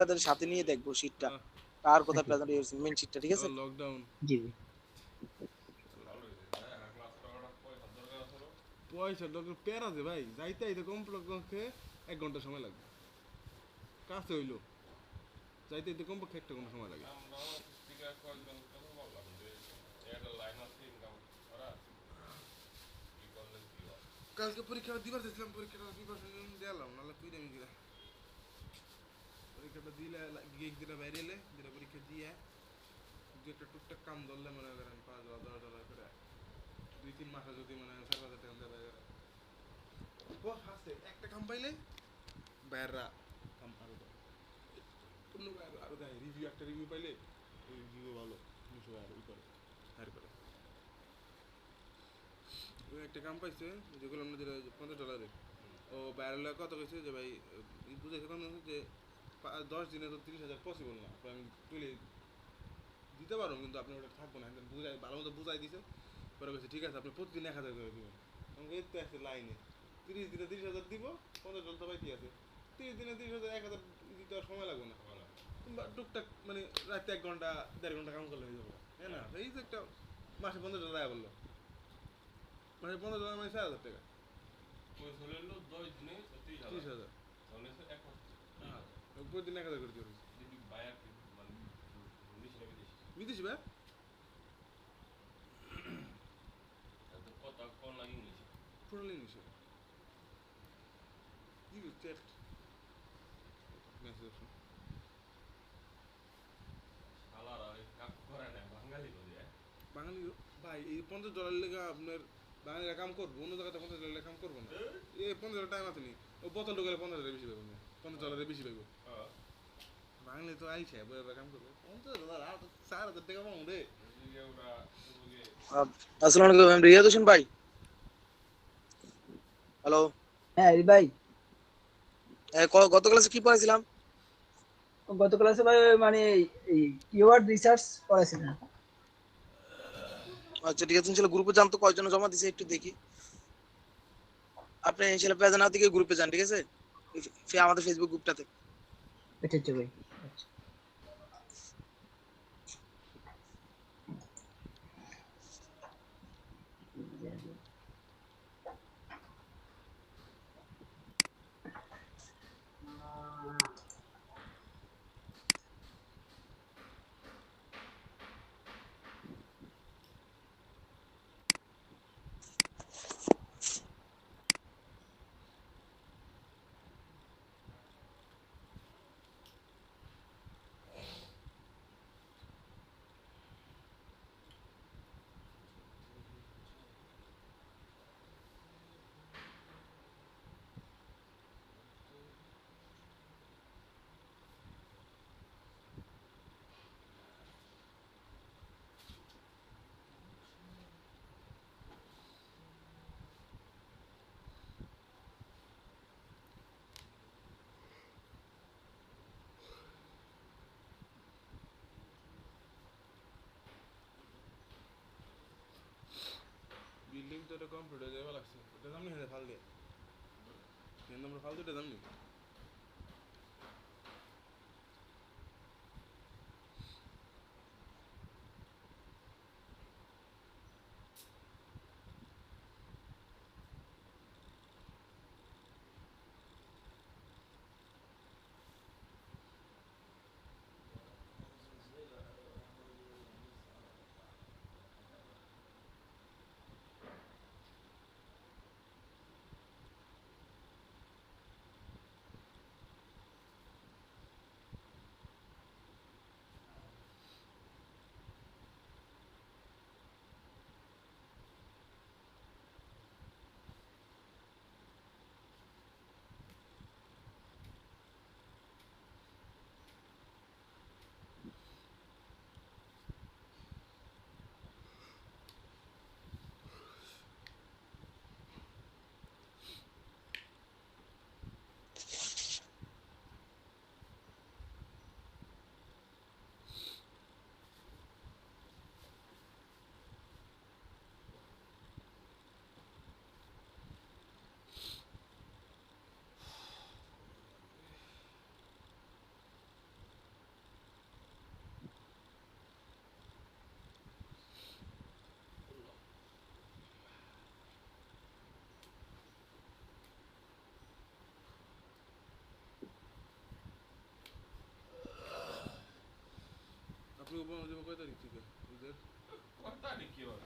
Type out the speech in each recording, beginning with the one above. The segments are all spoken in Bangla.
তাদের সাথে নিয়ে দেখবো শীটটা কার কোথায় আচ্ছা প্রেজেন্ট হয়েছে মেইন শীটটা, ঠিক আছে? লকডাউন জি জি পয়সা ডক্টর প্যার আছে ভাই, যাইতে আইতে কমপক্ষে 1 ঘন্টা সময় লাগবে। কাছে হইলো যাইতে আইতে কমপক্ষে 1 ঘন্টা সময় লাগে। কালকে পরীক্ষা দিবার চাইছিলাম, পরীক্ষাটা প্রিপারেশন দিলাম নাহলে তুই আমি গিয়ে পরীক্ষাটা দিলে গিয়ে দিলে বাইরে এলে দিলে পরীক্ষা দিয়ে দু একটা টুকটাক কাম ধরলে মনে করেন $5,000 করে 2-3 মাসে যদি মনে হয় 4,000 টাকা দেয় হাসতে একটা কাম পাইলে বাইররা কাম আরো দেয়, অন্য বাইরে আরো দেয়। রিভিউ একটা রিভিউ পাইলে ওই রিভিউ ভালো 200 ই করে হায়ার করে। ওই একটা কাম পাইছে যেগুলো আমরা যেটা $50 ও বাইরে কত কইছে যে ভাই বুঝাইছে কোন যে 10 দিনে তো 30,000 পসিবল না, আমি তুলে দিতে পারো কিন্তু আপনি ওটা থাকবো না, বুঝাই ভালো মতো বুঝাই দিছে। পরে বলছে ঠিক আছে আপনি প্রতিদিন 1,000 করে দেবেন। আমাকে এতে আছে লাইনে 30 দিনে 30,000 দিব, $50 তো পাইতে আছে। 30 দিনে 30,000 1,000 দিতে আর সময় লাগবে না, কিংবা টুকটাক মানে রাতে 1 ঘন্টা 1.5 ঘন্টা কাম করলে হয়ে যাবে, হ্যাঁ না? এই যে একটা মাসে $50 আয়া বললো, মানে $50 মানে 4,000 টাকা। 30,000 হ্যাঁ প্রতিদিন 1,000 করে দিয়ে বিদেশি ভাই টোটাল ইংলিশে ইউজ চ্যাট মেসেজ অপশন। বাঙালি ভাই এই $50 লেগে আপনার বাঙালিরা কাম করবো, অন্য জায়গাতে $50 কাম করবো না। এই $50 টাইম আছে নি, ও বোতল ঢুকালে $50 বেশি পাবো না, $50 বেশি পাইবো। বাঙালি তো আইসে বই কাম করবে $50 আর 4,000 টাকা পাবো রে। আসসালামু আলাইকুম রিয়াদ হোসেন ভাই। হ্যালো। হ্যাঁ ভাই, গত ক্লাসে কি পড়াইছিলাম? গত ক্লাসে ভাই মানে এই কিওয়ার্ড রিসার্চ করেছিলেন। আচ্ছা ঠিক আছে, ইনশাআল্লাহ গ্রুপে যান তো কয়জন জমা দিছে একটু দেখি। আপনি ইনশাআল্লাহ পেজে না থেকে গ্রুপে যান, ঠিক আছে? আমাদের ফেসবুক গ্রুপটাতে। আচ্ছা আচ্ছা ভাই। আচ্ছা বিল্ডিং তো এটা কমপ্লিট হয়ে যাবে লাগছে, এটা দাম নি ফাল দিয়ে আমরা ফাল দিয়ে দাম নি। আপনি বলুন যে কয় তারিখ থেকে ঈদের কত তারিখ কি হবে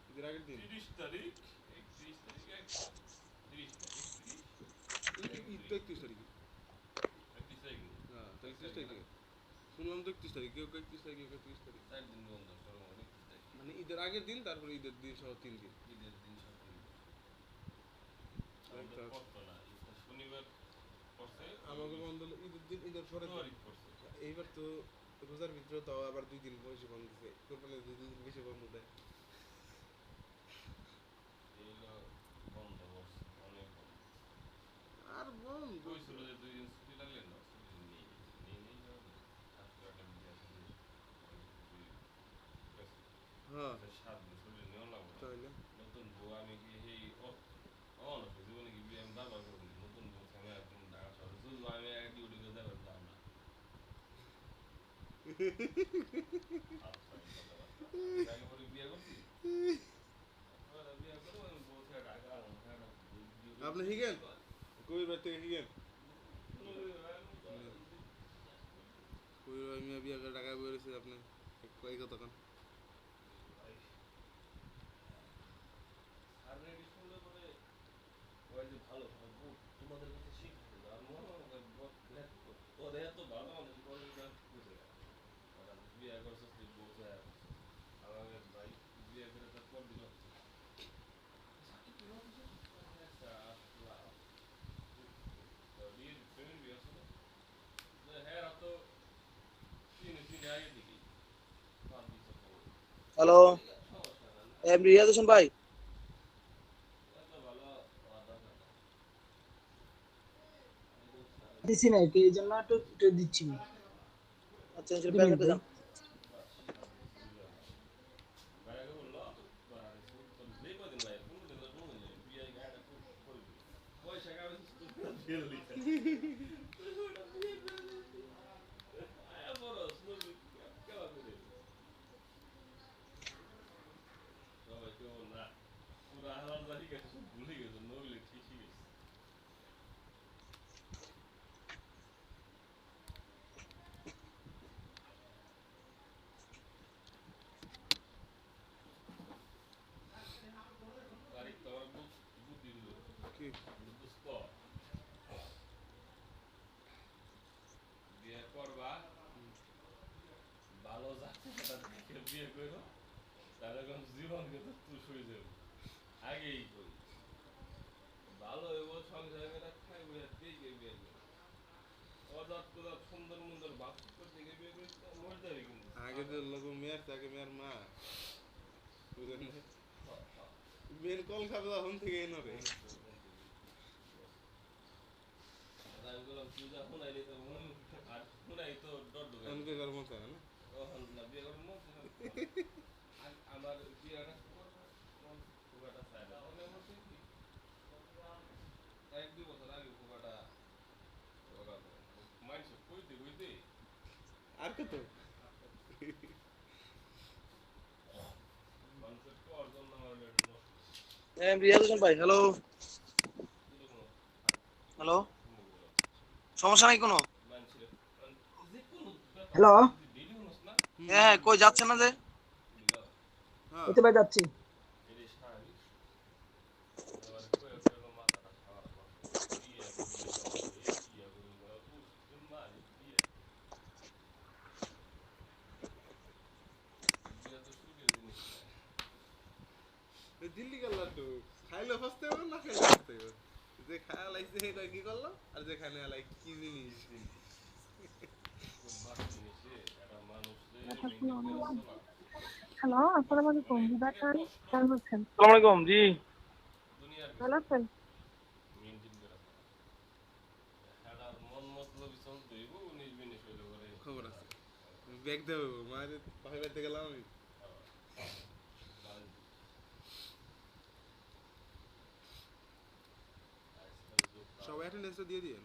ঈদের আগের দিন 30 তারিখ 31 তারিখ 30 তারিখ ঈদ তো 31 তারিখে 31 তারিখ হ্যাঁ তো 31 তারিখে শুনলাম তো 31 তারিখ কেউ 31 তারিখ কেউ 31 তারিখ 4 দিন বন্ধ সর্বমোট 31 তারিখ মানে ঈদের আগের দিন তারপরে ঈদের দিন সহ 3 দিন ঈদের দিন সব দিন আমাদের পড়তো না ঈদটা শনিবার পড়ছে আমাকে বন্ধ হলো ঈদের দিন ঈদের পরে তো- তারিখ পড়ছে এইবার তো রোজার ভিতরে তাও আবার 2 দিন বেশি বন্ধ দিছে কোরবানির 2 দিন বেশি বন্ধ দেয় এইগুলো বন্ধ করছে অনেক বন্ধ আর বন্ধ কইছিল যে 2 দিন ছুটি লাগলে না ছুটি নেই যাবে আজকে একটা বিয়ে আছে হ্যাঁ 7 দিন ছুটি নেওয়া লাগবে তাইলে নতুন বউ আমি কি এই অনসে জীবনে কি বিয়ে আমি বারবার করবো নতুন বউ আমি একদম ঢাকা শহরে শুধু আমি এক ডিউটি করে যাবার দাম না আগে পরে বিয়ে করছি বিয়ে করবো আমি বউ থেকে ঢাকা আপনি হিগেন কবির ভাই থেকে হিগেন কবির ভাই মিয়া বিয়া করে টাকা বেরোছে আপনি কয় কতক্ষণ আর রেডি শুনলে পরে ওই যে ভালো ভালো তোমাদের কাছে শিখতে আর মনে হয় ওদের এত ভালো মানুষ করে বুঝে বিয়ে করছে বউ যায় আমাদের ভাই বিয়ে করে তার পর দিন হ্যাঁ তো তিন আগে দিকে হ্যালো এম রিয়াজ হোসেন ভাই এত ভালো দিছি না তো এই জন্য একটু দিচ্ছি না। আচ্ছা প্যাকেটে যান বাইরে বললো যে কদিন ভাই 15 দিন 15 দিন বিয়ে গাড়িটা করবি পয়সা গাড়ি ফেল দিতে আয়া বড় স্কুল কেমন করে সবাই কেমন না পুরা হালাল জানি গেছে ভুলে গেছে নইলে ঠিকই গেছে তারিখ তোমার বুদ্ধি দিল কি বুঝত বিয়ে করবা ভালো জাতিটা দেখে বিয়ে করো তাহলে কোন জীবন কিন্তু তুষ হয়ে যাবে আগেই করি ভালো হইব সংসার করে খাইব দেখে বিয়ে করো অজাত তোজাত সুন্দর মুন্দর বাপ করতে গিয়ে বিয়ে করি মরে যাবে কিন্তু আগে তো লোক মেয়ের থাকে মেয়ের মা বুঝলেন না মেয়ের কল খাবে তখন থেকে নরে আমি বললাম তুই যা শুনাইলি তো মন আর শুনাই তো ডর ঢুকে এমনি করার মতো না তখন না বিয়ে করার মন আমার বিয়েটা খুব একটা চাই না তাহলে আমার কি 1-2 বছর আগে খুব একটা মাইন্ড কইতে কইতে আর কত মানুষের পর জন্য আমার এম রিয়াজ হোসেন ভাই হ্যালো হ্যালো সমস্যা নাই কোনো হ্যালো হ্যাঁ কই যাচ্ছে না যে হ্যাঁ এতে ভাই যাচ্ছি দিল্লি গেল লাড্ডু খাইলে ফাস্তে হবে না খাইলে ফাস্তে হবে যে খায়া লাইছে এটা কি করলো আর যে খানে লাই কি জিনিস হ্যালো আসসালামু আলাইকুম বিবাহ খান কেমন আছেন? আসসালামু আলাইকুম জি ভালো আছেন? খবর আছে ব্যাগ দেবো মায়ের পাখি বাড়িতে গেলাম আমি সবাই অ্যাটেন্ডেন্সটা দিয়ে দিয়েন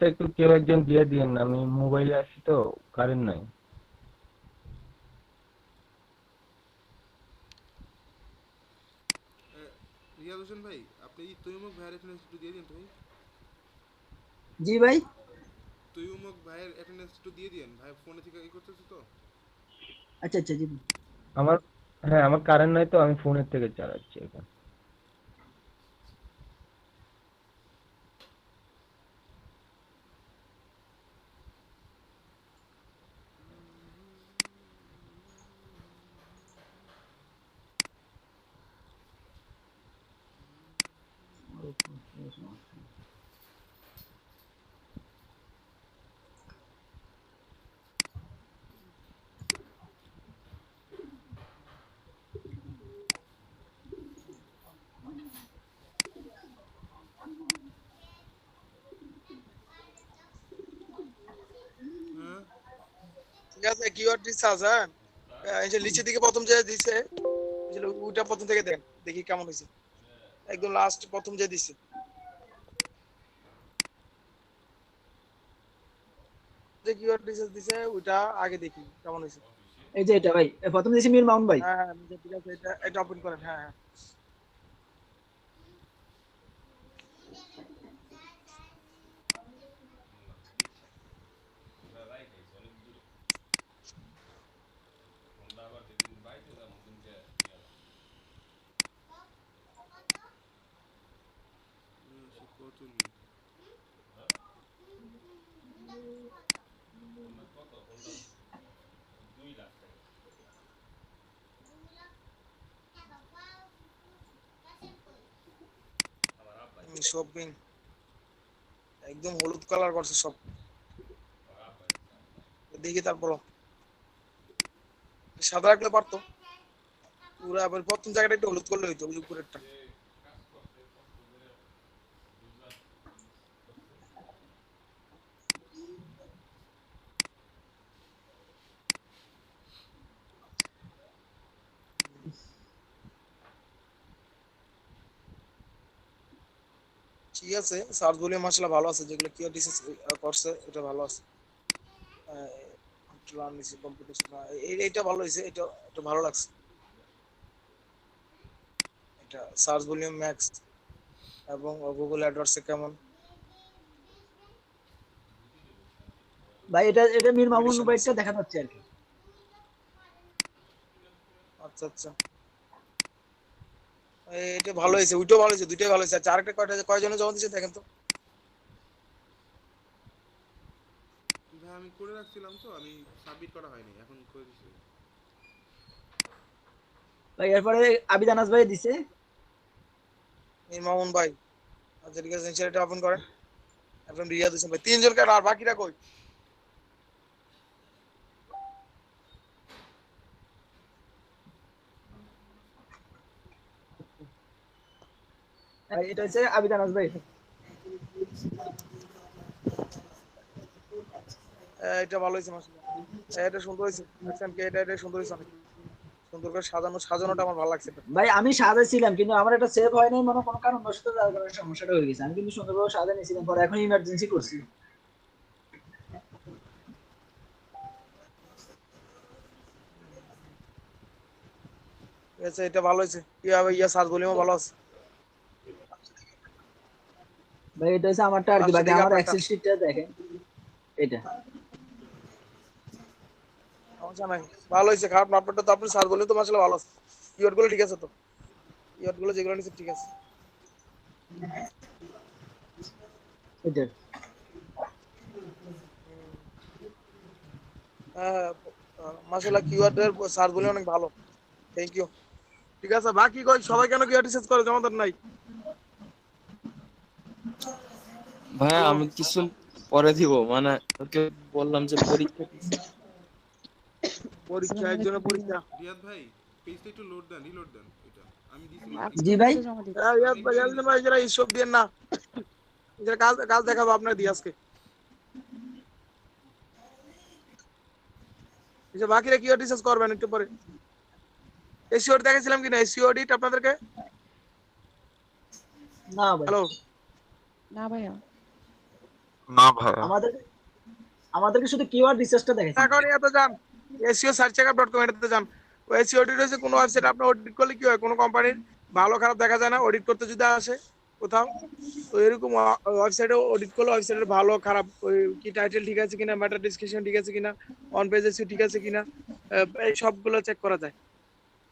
একটু কেউ একজন দিয়ে দিয়েন না, আমি মোবাইলে আছি তো, কারেন্ট নাই। রিয়াদ হোসেন ভাই আপনি তৈমুক ভাইয়ের অ্যাটেন্ডেন্স একটু দিয়ে দিন তো ভাই। জি ভাই। তৈমুক ভাইয়ের অ্যাটেন্ডেন্স একটু দিয়ে দিন ভাই, ফোনে থেকে করতেছে তো। আচ্ছা আচ্ছা জি। আমার হ্যাঁ আমার কারেন্ট নাই তো আমি ফোনের থেকে চালাচ্ছি এখন। হ্যাঁ ঠিক আছে কিওয়ার্ড রিসার্চ। হ্যাঁ এই যে নিচের দিকে প্রথম যে দিছে এই যে ওইটা প্রথম থেকে দেন দেখি কেমন হয়েছে। একদম লাস্ট প্রথম যে দিছে যে কিওয়ার্ড রিসার্চ দিছে ওইটা আগে দেখি কেমন হয়েছে। এই যে এটা ভাই প্রথম দিয়েছি মীর মামুন ভাই। হ্যাঁ হ্যাঁ ঠিক আছে এটা এটা ওপেন করেন। হ্যাঁ হ্যাঁ ফোনটা আবার যেদিন বাইতে যাবো দিনকে সে কত নিয়ে ফোনটা কত ফোনটা 2 লাখ টাকা। আমার আব্বাই শপিং একদম হলুদ কালার করছে সব। আমার আব্বাই দেখি তারপর সাদা রাখলে পারতো পুরো আবার প্রথম জায়গাটা একটু হলুদ করলে হইতো ওই উপরেরটা। কাজ করতে কষ্ট করে বুঝলাম। ঠিক আছে সার্চ ভলিউম আসলে ভালো আছে যেগুলো কিওয়ার্ড রিসার্চ করছে এটা ভালো আছে। লার্ন নিছি কম্পিটিশন এইটা ভালো হয়েছে এটা এটা ভালো লাগছে। এটা সার্চ ভলিউম ম্যাক্স এবং গুগল অ্যাডওয়ার্ডস কেমন। ভাই এটা এটা মীর মামুন Competition ভাইটা আছে। দেখা যাচ্ছে আর কি। আচ্ছা আচ্ছা এটা ভালো হয়েছে ওইটাও ভালো হয়েছে দুইটাই ভালো হয়েছে। আচ্ছা আরেকটা কয়জনে জমা দিয়েছে দেখেন তো। ভাই আমি করে রাখছিলাম তো, আমি সাবমিট করা হয়নি, এখন করে দিচ্ছি। ভাই এরপরে আবিদ আনাস ভাই দিছে। মীর মামুন ভাই আচ্ছা ঠিক আছে এটা ওপেন করেন। এখন রিয়াদ হোসেন ভাই তিনজন কেন আর বাকিরা কই। এটা হচ্ছে আবিদ আনাস ভাই। এটা ভালো হয়েছে মাশাআল্লাহ। এটা সুন্দর হয়েছে দেখছেন কি এটা এটা সুন্দর হয়েছে অনেক সুন্দর করে সাজানোটা আমার ভালো লাগছে এটা। ভাই আমি সাজাইছিলাম কিন্তু আমার এটা সেভ হয় নাই মানে কোনো কারণবশত যার কারণে সমস্যাটা হয়ে গেছে। আমি কিন্তু সুন্দরভাবে সাজাই নিয়েছিলাম পরে এখন ইমার্জেন্সি করছি। ঠিক আছে এটা ভালো হয়েছে কি হবে ইয়া সার্চ ভলিউমও ভালো আছে। ভাই এটা হচ্ছে আমারটা আর কি। বাকি আমার এক্সেল শিটটা দেখেন এটা। সমস্যা নাই ভালো হয়েছে খারাপ না আপনারটা তো আপনি সার্চ ভলিউম তো মাশাআল্লাহ ভালো আছে। কিওয়ার্ড গুলো ঠিক আছে তো কিওয়ার্ড গুলো যেগুলো নিচে ঠিক আছে। এটা হ্যাঁ মাশাআল্লাহ কিওয়ার্ডের সার্চ ভলিউম অনেক ভালো। Thank you. ঠিক আছে বাকি কই সবাই কেন কিওয়ার্ড রিসার্চ করে জমাদার নাই। ভাইয়া আমি কিছু পরে দিব মানে ওকে বললাম যে পরীক্ষা পরীক্ষা একজনের পরীক্ষা। রিয়াদ ভাই পেজটা একটু লোড দেন, রিলোড দেন এটা। আমি দিছি জি ভাই। ইয়াদ ভাই ইয়াদ ভাই যারা ইসব দেন না যারা কাল কাল দেখাবো আপনার দিয়ে আজকে। এই যে বাকিরা কিওয়ার্ড রিসার্চ করবেন একটু পরে। এসইওডি দেখাইছিলাম কিনা এসইওডি আপনাদেরকে। না ভাই হ্যালো না ভাইয়া না ভাইয়া আমাদেরকে শুধু কিওয়ার্ড রিসার্চটা দেখাইছে। এখন এত যান এসইও সার্চ চেকআপ.com এটাতে যান। ওই এসইওডি রয়েছে কোন ওয়েবসাইট আপনি অডিট করলে কি হয় কোন কোম্পানির ভালো খারাপ দেখা যায় না অডিট করতে যদি আসে কোথাও, তো এরকম ওয়েবসাইটে অডিট করলে ওয়েবসাইটের ভালো খারাপ ওই কি টাইটেল ঠিক আছে কিনা, মেটা ডেসক্রিপশন ঠিক আছে কিনা, অন পেজ এসইও ঠিক আছে কিনা, এই সবগুলো চেক করা যায়।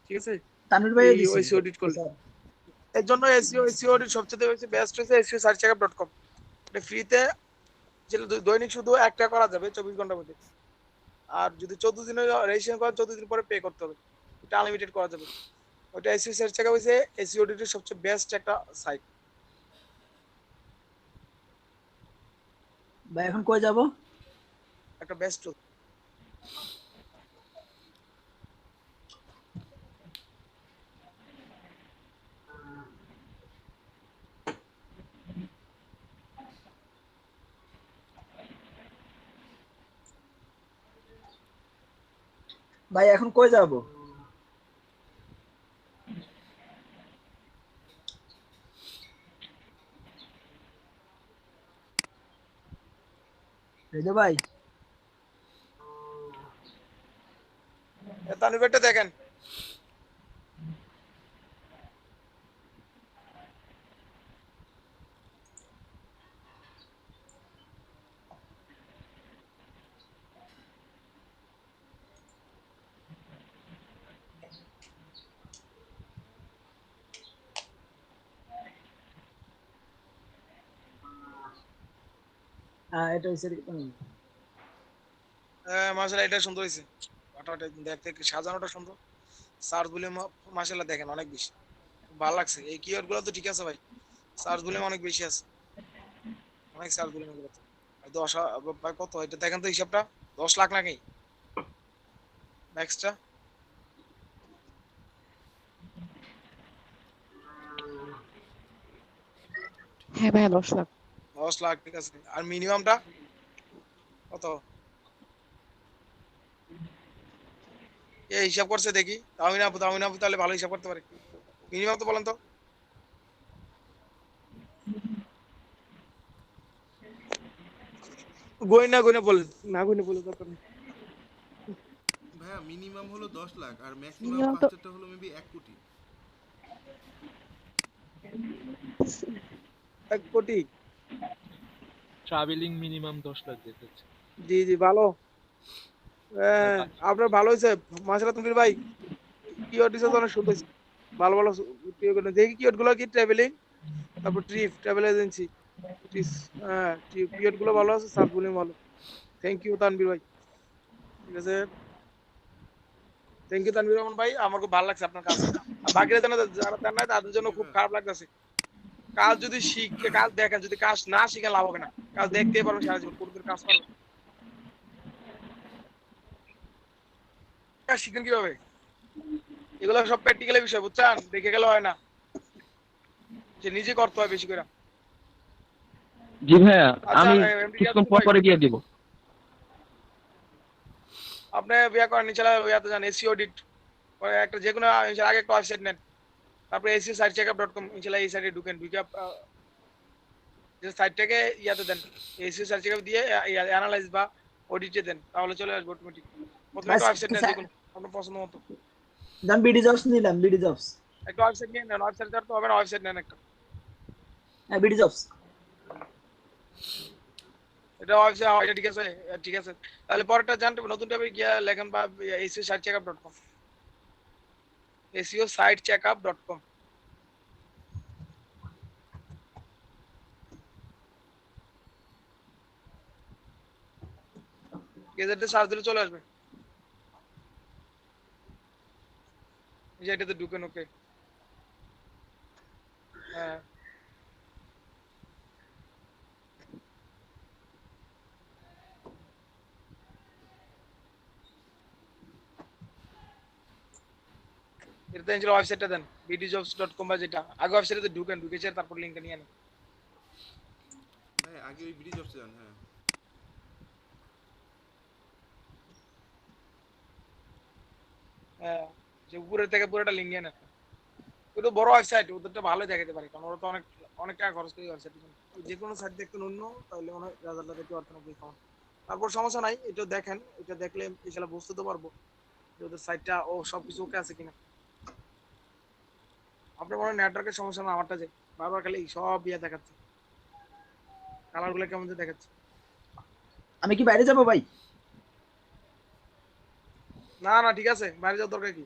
ঠিক আছে, তানভীর ভাই এই দিছি এসইও অডিট করলে। স্যার। এর জন্য এসইও অডিট সবচেয়ে বেশি বেস্ট হচ্ছে seo-searchcheckup.com। এটা ফ্রিতে, যেটা দৈনিক শুধু একটা করা যাবে 24 ঘন্টার মধ্যে। আর যদি 14 দিনের রেজিস্ট্রেশন করেন 14 দিন পরে পে করতে হবে, এটা আনলিমিটেড করা যাবে। ওটা এসইও সার্চ চেকআপ হচ্ছে এসইও অডিটের সবচেয়ে বেস্ট একটা সাইট। ভাই এখন কই যাব? একটা বেস্ট টুল। ভাই এখন কই যাব? রেজো ভাই তানভীরটা দেখেন। এটা হইছে মাশাআল্লাহ, এটা সুন্দর হয়েছে। ওটা দেখতে সাজানোটা সুন্দর। সার্চ ভলিউম মাশাআল্লাহ দেখেন অনেক বেশি, ভালো লাগছে। এই কিওয়ার্ড গুলো তো ঠিক আছে ভাই, সার্চ ভলিউম অনেক বেশি আছে, অনেক সার্চ ভলিউম গুলো। 10 ভাই কত এটা দেখেন তো হিসাবটা, 10 লাখ নাকি নেক্সটটা? হ্যাঁ ভাইয়া 10 লাখ। 10 লাখ ঠিক আছে। আর মিনিমামটা কত? এই হিসাব করছে দেখি, তামিনা আপু তাহলে ভালো হিসাব করতে পারে। মিনিমাম তো বলেন তো। গয়না বলেন, না গয়না বলে দরকার নেই। ভাইয়া মিনিমাম হলো 10 লাখ আর ম্যাক্সিমাম মিনিমাম তো ফার্স্টেরটা হলো মেবি 1 কোটি। 1 কোটি? ট্রাভেলিং মিনিমাম 10 লাখ দেখাচ্ছে। জি জি ভালো। আপনার ভালো হয়েছে মাশাআল্লাহ তুমির ভাই। কিওয়ার্ড দিছে তো অনেক সুন্দর হয়েছে। ভালো ভালো কিওয়ার্ড দেখি, কিওয়ার্ড গুলো কি ট্রাভেলিং, তারপর ট্রিপ, ট্রাভেল এজেন্সি, হ্যাঁ কিওয়ার্ড গুলো ভালো আছে, সার্চ ভলিউম ভালো। থ্যাংক ইউ তানভীর ভাই। ঠিক আছে, থ্যাংক ইউ তানভীর রহমান ভাই, আমার খুব ভালো লাগছে আপনার কাজ। আর বাকিরা যারা দেন না তাদের জন্য খুব খারাপ লাগতেছে। কাজ যদি শিখে কাজ দেখেন, যদি কাজ না শিখে লাভ হবে না। কাজ দেখতেই পারবেন সারা জীবন, কোনদিন কাজ পারবেন। কাজ শিখেন কিভাবে? এগুলো সব প্র্যাকটিক্যালের বিষয়, বুঝছেন? দেখে গেলে হয় না, যে নিজে করতে হয় বেশি করে। জি ভাইয়া, আচ্ছা আমি এমডি কিছুক্ষণ রিয়াজ পর ভাই, পরে দিয়ে দিব। আপনি বিয়া করেন ইনশাআল্লাহ, ইয়াতে যান এসইও অডিট, পরে একটা যে কোনো ইনশাআল্লাহ আগে একটা ওয়েবসাইট নেন, তারপরে seo-searchcheckup.com ইনশাআল্লাহ এই সাইটে ঢুকেন, ঢুকে যে সাইটটাকে ইয়াতে দেন, seo-searchcheckup দিয়ে অ্যানালাইজ বা অডিটে দেন, তাহলে চলে আসবে অটোমেটিক। প্রথমে একটা ওয়েবসাইট নেন যে কোনো আপনার পছন্দ মতো। দাম বিডি জবস নিলাম, বিডি জবস। একটা ওয়েবসাইট নিয়ে নেন, ওয়েবসাইট তো হবে না, ওয়েবসাইট নেন একটা। হ্যাঁ বিডি জবস। এটা ওয়েবসাইট, এটা ঠিক আছে, ঠিক আছে। তাহলে পরেরটা জানতে নতুন ট্যাবে গিয়ে লেখেন বা seo-searchcheckup.com, seo-searchcheckup.com। গেজেটে সার্চ দিলে চলে আসবে, এই যে এটাতে ঢুকেন। ওকে, হ্যাঁ এটাতে ইনশাআল্লাহ ওয়েবসাইটটা দেন bdjobs.com বা যেটা আগে ওয়েবসাইটে ঢুকেন, ঢুকেছে তারপর লিংকটা নিয়ে নেন। ভাই আগে ওই বিডি জবসে যান। হ্যাঁ হ্যাঁ, যে উপরে থেকে পুরোটা লিংক নিয়ে নেন। কিন্তু বড় ওয়েবসাইট ওদেরটা ভালো দেখাতে পারে, কারণ ওরা তো অনেক অনেক টাকা খরচ করে ওয়েবসাইট। যে কোনো সাইট দেখতে অন্য, তাহলে অনেক রেজাল্টটা দেখতে পারতেন আপনি কেমন। তারপর সমস্যা নাই, এটা দেখেন, এটা দেখলে ইনশাআল্লাহ বুঝতে তো পারবো যে ওদের সাইটটা ও সবকিছু ওকে আছে কিনা। আপনার মনে নেটওয়ার্কের সমস্যা না, আমারটা যে বারবার খালি সব ইয়ে দেখাচ্ছে, কালার গুলো কেমন যে দেখাচ্ছে। আমি কি বাইরে যাবো ভাই? না না ঠিক আছে, বাইরে যাওয়ার দরকার কি,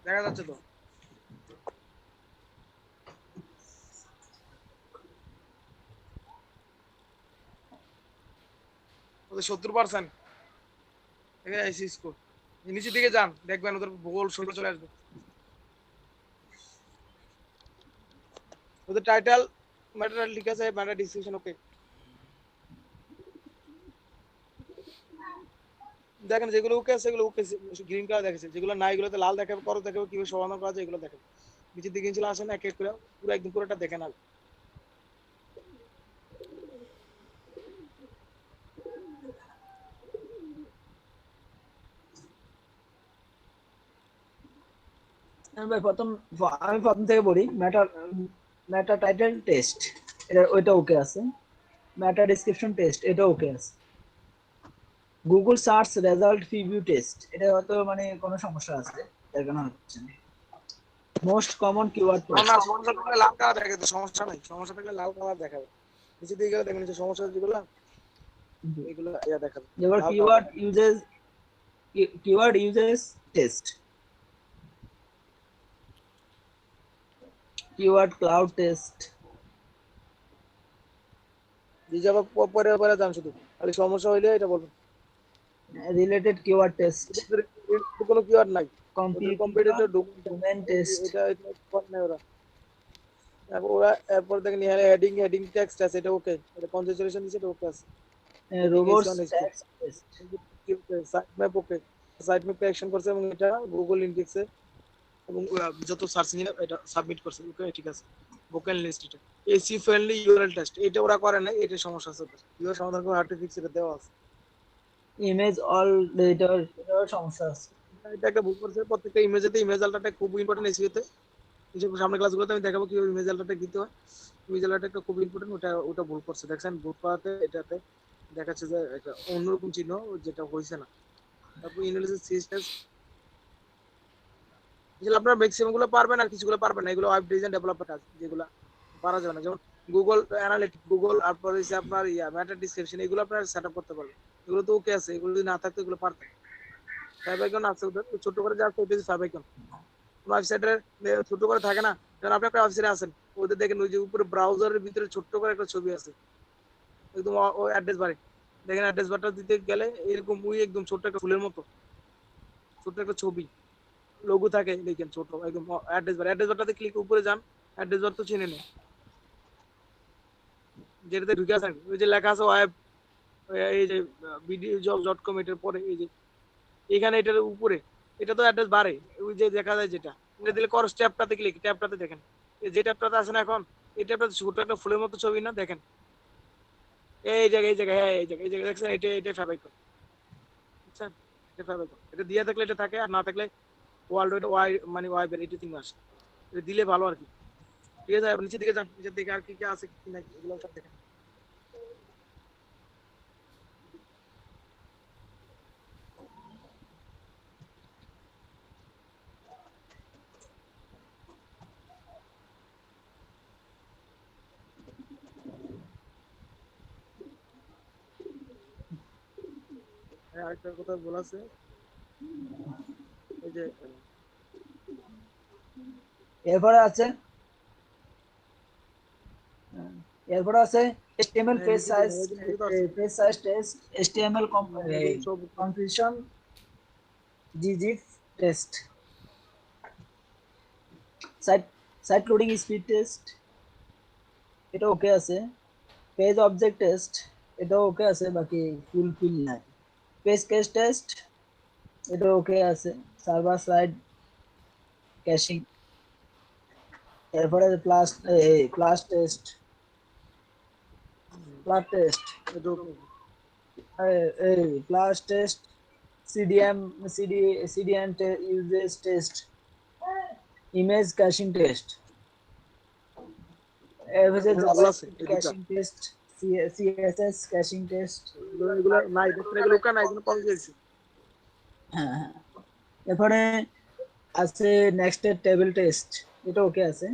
দেখা যাচ্ছে তো। ওদের 70%, এখানে আইসি স্কোর। নিচের দিকে যান, দেখবেন ওদের গোল শুরু চলে আসবে। ওদের টাইটেল ম্যাটার লিখা আছে, ম্যাটার ডিসক্রিপশন ওকে। দেখেন যেগুলো ওকে আছে সেগুলো ওকে, গ্রিন কালার দেখাচ্ছে, যেগুলো নাই এগুলোতে লাল দেখাবে, করো দেখাবে, কিভাবে সমাধান করা যায় এগুলো দেখাবে। নিচের দিকে ছিল আসেন এক এক করে পুরো একদম পুরোটা দেখে না। ভাই আমি প্রথম থেকে বলি। ম্যাটার টাইটেল টেস্ট, এটা ওইটা ওকে আছে। ম্যাটার ডেসক্রিপশন টেস্ট, এটা ওকে আছে। Google search result preview test, এটা হয়তো মানে কোনো সমস্যা আছে, এর কারণে হচ্ছে না। মোস্ট কমন কিওয়ার্ড না না, সমস্যা থাকলে লাল কালার দেখাবে, সমস্যা নাই, সমস্যা থাকলে লাল কালার দেখাবে। নিচের দিকে গেলে দেখবেন যে সমস্যা যেগুলো এগুলো ইয়া দেখাবে। যেগুলো keyword uses test, keyword cloud test. যাবে পরে পরে যান, শুধু খালি সমস্যা হইলে এটা বলবেন। রিলেটেড কিওয়ার্ড টেস্ট, কোনো কিওয়ার্ড নাই, কম্পিটিটর ডোমেইন টেস্ট, এটা করে নাই ওরা। এরপর দেখেন হেডিং টেক্সট আছে, এটা ওকে, এটা কনসেন্ট্রেশন দিছে, এটা ওকে আছে। Robots text test, site map okay, site map action করছে এবং এটা গুগল ইন্ডেক্সে এবং যত সার্চ ইঞ্জিনে এটা সাবমিট করছে, ওকে ঠিক আছে। ভোকাল লিস্ট, এটা এসি ফ্রেন্ডলি ইউআরএল টেস্ট, এটা ওরা করে নাই, এটা সমস্যা আছে ওদের, ইউআর সমাধান করে আর্টিফিক্স এটা দেওয়া আছে। ইমেজ অল এডিটর, এটার সমস্যা আছে। এটা একটা ভুল করছে, প্রত্যেকটা ইমেজেতে ইমেজ আলটাটা খুব ইম্পর্টেন্ট। এসিওতে সামনে ক্লাসগুলোতে আমি দেখাবো কিভাবে ইমেজ আলটাটা দিতে হয়। ইমেজ আলটা একটা খুব ইম্পর্টেন্ট, ওটা ভুল করছে, দেখছেন ভুল করাতে এটাতে দেখাচ্ছে যে এটা অন্যরকম চিহ্ন, যেটা হয়েছে না। তারপর ইনালিসিস সিস্টেম, যেগুলো আপনার ম্যাক্সিমাম গুলো পারবেন আর কিছুগুলো পারবেন না, এগুলো ওয়েব ডিজাইন ডেভেলপমেন্ট আছে যেগুলো পারা যাবে না, যেমন গুগল অ্যানালিটিক্স, গুগল তারপর হচ্ছে আপনার ম্যাটার ডিসক্রিপশন, এগুলো আপনার সেটআপ করতে পারবেন। এগুলো তো ওকে আছে, এগুলো যদি না থাকতো এগুলো পারতেন। ফাইবাইকন আছে ওদের, ছোট করে যা আছে ফাইবাইকন। ওয়েবসাইটের ছোট করে থাকে না, যেমন আপনি একটা ওয়েবসাইটে আছেন, ওদের দেখেন ওই যে উপরে ব্রাউজারের ভিতরে ছোট্ট করে একটা ছবি আছে, একদম ও অ্যাড্রেস বারে দেখেন, অ্যাড্রেস বারটা দিতে গেলে এরকম ওই একদম ছোট্ট একটা ফুলের মতো ছোট্ট একটা ছবি লোগো থাকে, দেখেন ছোট একদম অ্যাড্রেস বারটাতে ক্লিক উপরে যান, অ্যাড্রেস বার তো চিনে নেই, যেটাতে ঢুকে আসেন ওই যে লেখা আছে ওয়েব, এই যে video.com, এটার পরে এই যে এখানে এটার উপরে এটা তো অ্যাড্রেস বারে, ওই যে দেখা যায় যেটা এটা দিলে করস ট্যাবটাতে ক্লিক, ট্যাবটাতে দেখেন যে ট্যাবটাতে আছে না এখন, এই ট্যাবটাতে ছোট একটা ফুলের মতো ছবি না, দেখেন এই জায়গায় হ্যাঁ এই জায়গায় দেখছেন, এটা ফাইবাইকন, বুঝছেন? এটা ফাইবাইকন, এটা দিয়ে থাকলে এটা থাকে, আর না থাকলে ওয়ার্ল্ড ওয়াই মানে ওয়াইবের এটা 3 মাস, এটা দিলে ভালো আর কি। ঠিক আছে, নিচের দিকে যান, নিচের দিকে আর কি কি আছে কি না এগুলো সব দেখেন। আরেকটা কথা বলা আছে, এই যে এরপরে আছে HTML page size test, HTML competition, GZIF test, site loading speed test, এটা ওকে আছে। পেজ অবজেক্ট টেস্ট, এটা ওকে আছে, বাকি ফুলফিল নাই। পেজ কেস টেস্ট, এটা ওকে আছে। সার্ভার সাইড ক্যাশিং, এরপরে class test, class test, CDN uses test, image caching test, caching test, CSS caching test, এগুলো নাই, এগুলো কেন এগুলো কম দিয়েছি। হ্যাঁ। এরপরে আছে নেক্সট টেবিল টেস্ট, এটা ওকে আছে।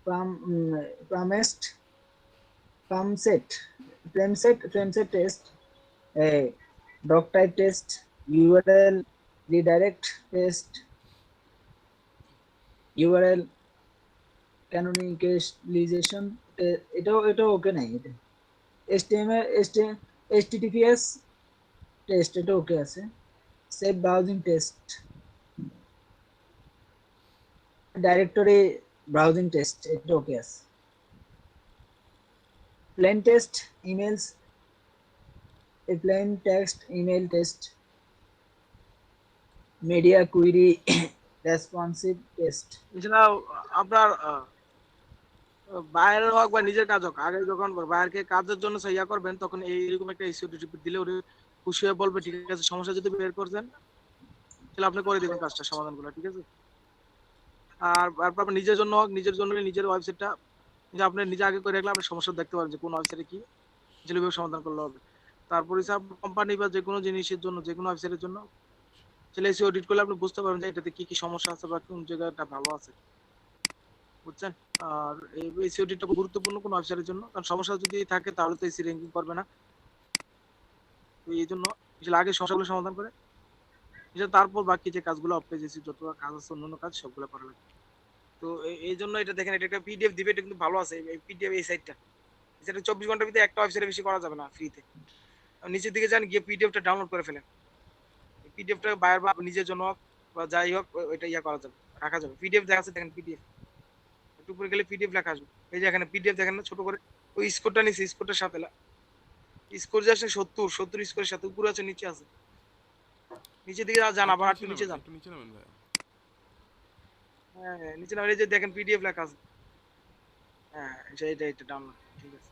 প্রাম প্রামেস্ট প্রামসেট frameset test, doc type test, URL redirect test, URL canonicalization, এটাও ওকে নাই। এটা HTML HTTPS টেস্ট, এটা ওকে আছে। Safe browsing test, directory browsing test, এটা ওকে আছে। Plain test emails, plain text email test, media query responsive test. এছাড়া আপনার বাইরের হোক বা নিজের কাজ হোক, আগে যখন বাইরকে কাজের জন্য ইয়া করবেন তখন এইরকম একটা এসইও রিপোর্ট দিলে ওরে খুশি হয়ে বলবে ঠিক আছে, সমস্যা যদি বের করছেন তাহলে আপনি করে দিবেন কাজটা সমাধানগুলো, ঠিক আছে। আর আপনার নিজের জন্য হোক, নিজের জন্য নিজের ওয়েবসাইটটা যে আপনি নিজে আগে করে রাখলে আপনি সমস্যা দেখতে পারেন যে কোন ওয়েবসাইটে কি যেভাবে সমাধান করলে হবে। তারপর হিসাব কোম্পানি বা যে কোনো জিনিসের জন্য, যে কোনো ওয়েবসাইটের জন্য তাহলে এসইও অডিট করলে আপনি বুঝতে পারবেন যে এটাতে কি কি সমস্যা আছে বা কোন জায়গাটা ভালো আছে, বুঝছেন। আর এই এসইও অডিটটা গুরুত্বপূর্ণ কোন ওয়েবসাইটের জন্য, কারণ সমস্যা যদি থাকে তাহলে তো এসি র্যাঙ্কিং করবে না। তো এই জন্য আগে সমস্যাগুলো সমাধান করে তারপর বাকি যে কাজগুলো অফপেজ এসি যত কাজ আছে অন্যান্য কাজ সবগুলো করা লাগে। তো এই জন্য এটা দেখেন, এটা একটা পিডিএফ দিবে, এটা কিন্তু ভালো আছে এই পিডিএফ এই সাইটটা। এটা 24 ঘন্টার ভিতরে একটা ওয়েবসাইটে বেশি করা যাবে না ফ্রিতে। নিচের দিকে যান, গিয়ে পিডিএফটা ডাউনলোড করে ফেলেন। পিডিএফটা বাইরে বা নিজের জন্য বা যাই হোক ওইটা ইয়া করা যাবে, রাখা যাবে। পিডিএফ দেখা আছে দেখেন, পিডিএফ একটু উপরে গেলে পিডিএফ লেখা আসবে। এই যে এখানে পিডিএফ দেখেন না ছোট করে, ওই স্কোরটা নিচে, স্কোরটার সাথে স্কোর যে আসে 70 স্কোরের সাথে উপরে আছে নিচে আছে। নিচের দিকে যান, আবার একটু নিচে যান। একটু নিচে নামেন ভাই। হ্যাঁ নিচে নামেন, এই যে দেখেন পিডিএফ লেখা আছে। হ্যাঁ এটা ডাউনলোড, ঠিক আছে।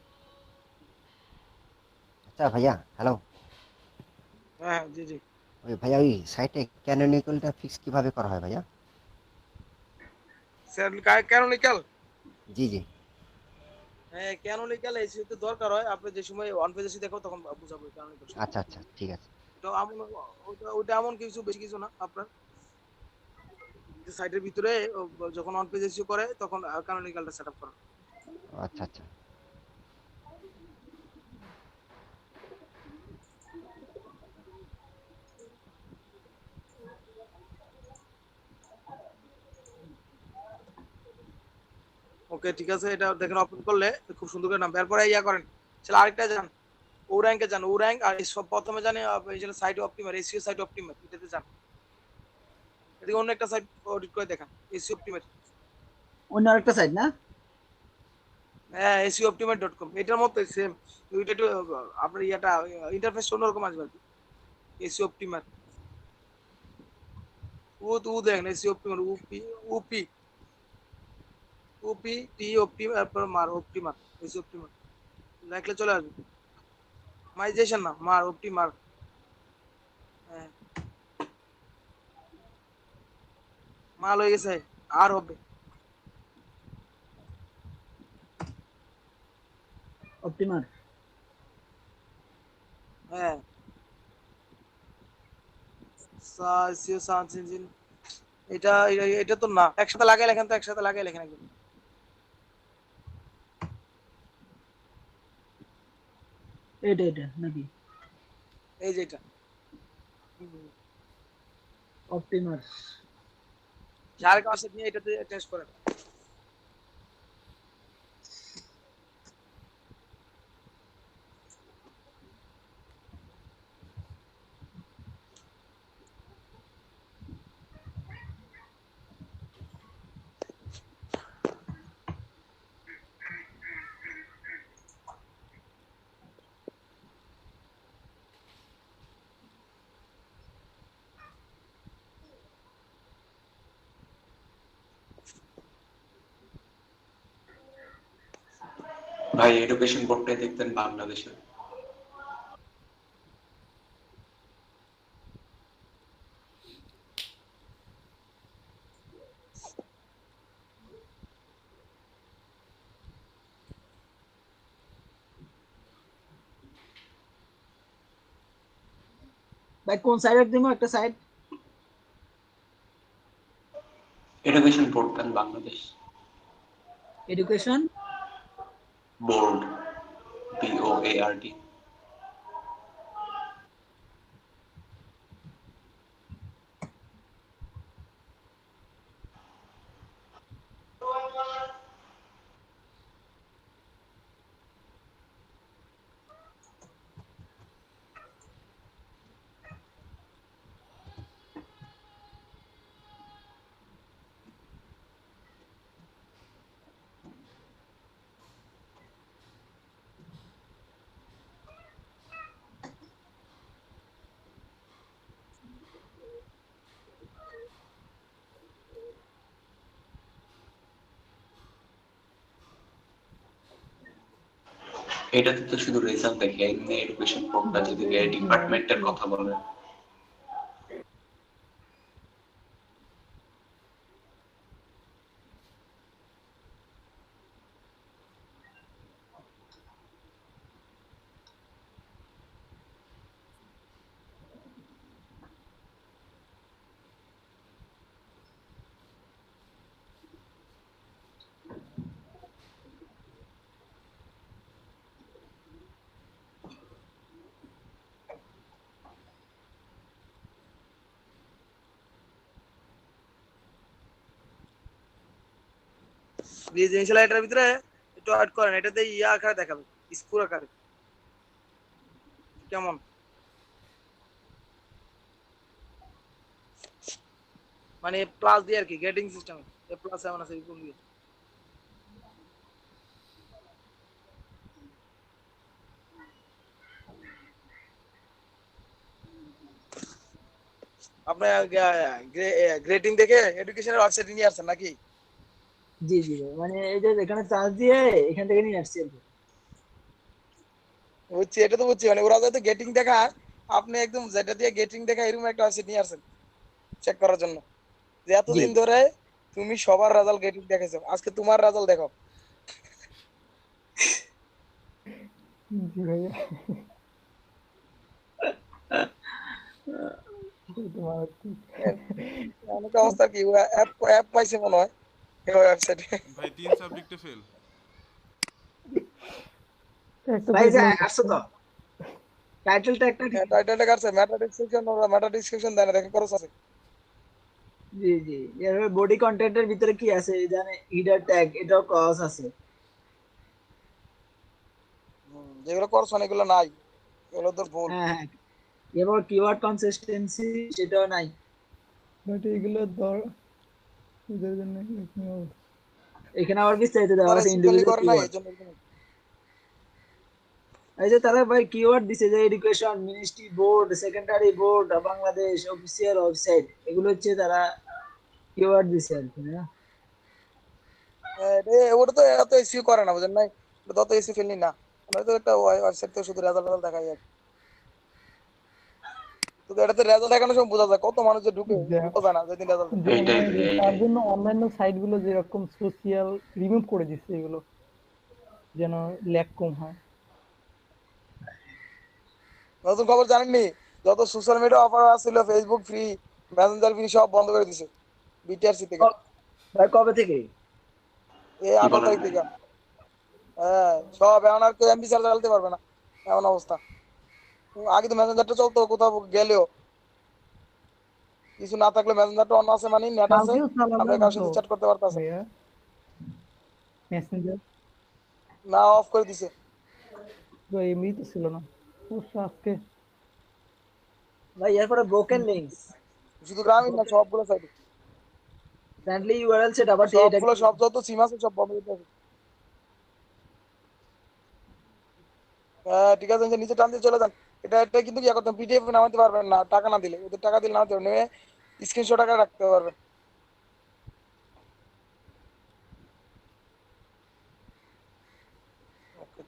আচ্ছা ভাইয়া, হ্যালো। হ্যাঁ জি জি। ওই ভাইয়া, ওই সাইটে ক্যানোনিক্যালটা ফিক্স কিভাবে করা হয় ভাইয়া? স্যার ক্যানোনিক্যাল, জি জি। হ্যাঁ ক্যানোনিক্যাল এসিও তে দরকার হয়। আপনি যে সময় ওয়ান পেজ এসি দেখো তখন বুঝাবো ক্যানোনিক্যাল। আচ্ছা আচ্ছা, ঠিক আছে। তো ওটা এমন কিছু বেশি কিছু না। আপনার সাইটের ভিতরে যখন ওয়ান পেজ এসিও করে তখন ক্যানোনিক্যালটা সেটআপ করা। আচ্ছা আচ্ছা। ওকে ঠিক আছে, এটা দেখেন ওপেন করলে খুব সুন্দর করে নাম। এরপরে ইয়া করেন, চল আরেকটা যান, ও র্যাঙ্কে যান। ও র্যাঙ্ক আর সব প্রথমে জানে এই যে সাইট অপটিমার, এসইও সাইট অপটিমার, এটাতে যান। এদিকে অন্য একটা সাইট অডিট করে দেখান, এসইও অপটিমার। অন্য আরেকটা সাইট না? হ্যাঁ seoptimer.com, এটার মতো সেম। ওইটা একটু আপনার ইয়াটা ইন্টারফেস অন্যরকম আসবে আর কি। এসইও অপটিমার, ও দেখেন এসইও অপটিমার, ওপি ওপি টি অপটিমার, তারপর মার অপটিমার, এসইও অপটিমার দেখলে চলে আসবে। মাইজেশন না, মার অপটিমার। হ্যাঁ মাল হয়ে গেছে, আর হবে। অপটিমার। হ্যাঁ এসইও সার্চ ইঞ্জিন, এটা তো না। একসাথে লাগাই লেখেন তো, একসাথে লাগাই লেখেন একদম। এটা নাকি এই যে এটা অপটিমার? যার কাছে নিয়ে এটাতে টেস্ট করেন। ভাই এডুকেশন বোর্ডটাই দেখতেন বাংলাদেশের। ভাই কোন সাইড দিমু? একটা side education board then Bangladesh. Education board, BOARD। এটাতে তো শুধু রেজাল্ট দেখে, এমনি এডুকেশন বোর্ডটা যদি ডিপার্টমেন্টের কথা বলে। প্লিজ ইনশাআল্লাহ এটার ভিতরে একটু অ্যাড করেন, এটাতে ইয়া আকারে দেখাবে, স্কোর আকারে কেমন। মানে প্লাস দিয়ে আর কি, গেটিং সিস্টেম এ প্লাস এমন আছে এরকম দিয়ে। আপনি গ্রেডিং দেখে এডুকেশনের ওয়েবসাইট নিয়ে আসছেন নাকি? জি জি ভাই, মানে এই যে এখানে চার্জ দিয়ে এখান থেকে নিয়ে আসছি আর কি। বুঝছি, এটা তো বুঝছি, মানে ওরা যাতে গেটিং দেখায়, আপনি একদম যেটা দিয়ে গেটিং দেখা এরকম একটা ওয়েবসাইট নিয়ে আসছেন চেক করার জন্য, যে এতদিন ধরে তুমি সবার রেজাল্ট গেটিং দেখেছো, আজকে তোমার রেজাল্ট দেখো। জি ভাইয়া। অনেক অবস্থা কি অ্যাপ পাইছে মনে হয় এই ওয়েবসাইটে। ভাই 3 সাবজেক্টে ফেল। ভাই যা আসছো তো টাইটেলটা একটা ঠিক। টাইটেলটা কাটছে, মেটা ডিসক্রিপশন দেন, দেখেন খরচ আছে। জি জি, এর বডি কন্টেন্টের ভিতরে কি আছে জানে, হিডার ট্যাগ এটাও ক্রস আছে। যেগুলো করছ না এগুলো নাই, এগুলো তো ভুল। হ্যাঁ হ্যাঁ, এবার কিওয়ার্ড কনসিস্টেন্সি সেটাও নাই। বাট এগুলো ধর এদের জন্য এখানে আবার বিস্তারিত দেওয়া তারা আছে সিম্পলি ইন্ডিভিজুয়াল করে না, কিওয়ার্ড। এজন্য এই যে তারা ভাই কিওয়ার্ড দিছে যে education ministry board, secondary board, Bangladesh official website, এগুলো হচ্ছে তারা কিওয়ার্ড দিছে আর কি না। ওটা তো এত এসিও করে না, বুঝেন নাই, ওটা তত এসি ফেলনি না, আমরা তো একটা ওয়েবসাইট থেকে শুধু রেজাল্ট দেখাই আর তো এটাতে রেজাল্ট দেখানোর সময় বোঝা যায় কত মানুষ যে ঢুকে বোঝা না যেদিন রেজাল্ট। তার জন্য অন্যান্য সাইট গুলো যেরকম সোশিয়াল রিমুভ করে দিচ্ছে, এগুলো যেন ল্যাগ কম হয়। নতুন খবর জানেননি, যত সোশ্যাল মিডিয়া অফার আসছিল, ফেসবুক ফ্রি, মেসেঞ্জার ফ্রি সব বন্ধ করে দিছে বিটিআরসি থেকে। ভাই কবে থেকে? এই 18 তারিখ থেকে। হ্যাঁ সব, এখন আর কেউ এমবি ছাড়া চালাতে পারবে না, এমন অবস্থা। আগে তো মেসেঞ্জারটা চলতো, কোথাও গেলেও কিছু না থাকলে মেসেঞ্জারটা অন আছে, মানে নেট আছে, আপনি কারোর সাথে চ্যাট করতে পারতেছেন। মেসেঞ্জার না অফ করে দিছে, তো এমনি তো ছিল না আজকে। ভাই এরপরে ব্রোকেন লিংকস, শুধু গ্রামীণ না, সবগুলো সাইডে ফ্রেন্ডলি ইউআরএল সেট আবার সবগুলো, সব যত সিম আছে সব বন্ধ করে দিয়েছে। হ্যাঁ ঠিক আছে, নিচে টান দিয়ে চলে যান। এটা কিন্তু কি করতে, পিডিএফ নামাতে পারবেন না টাকা না দিলে, ওদের টাকা দিলে নামাতে পারবেন, স্ক্রিনশট আকারে রাখতে পারবেন।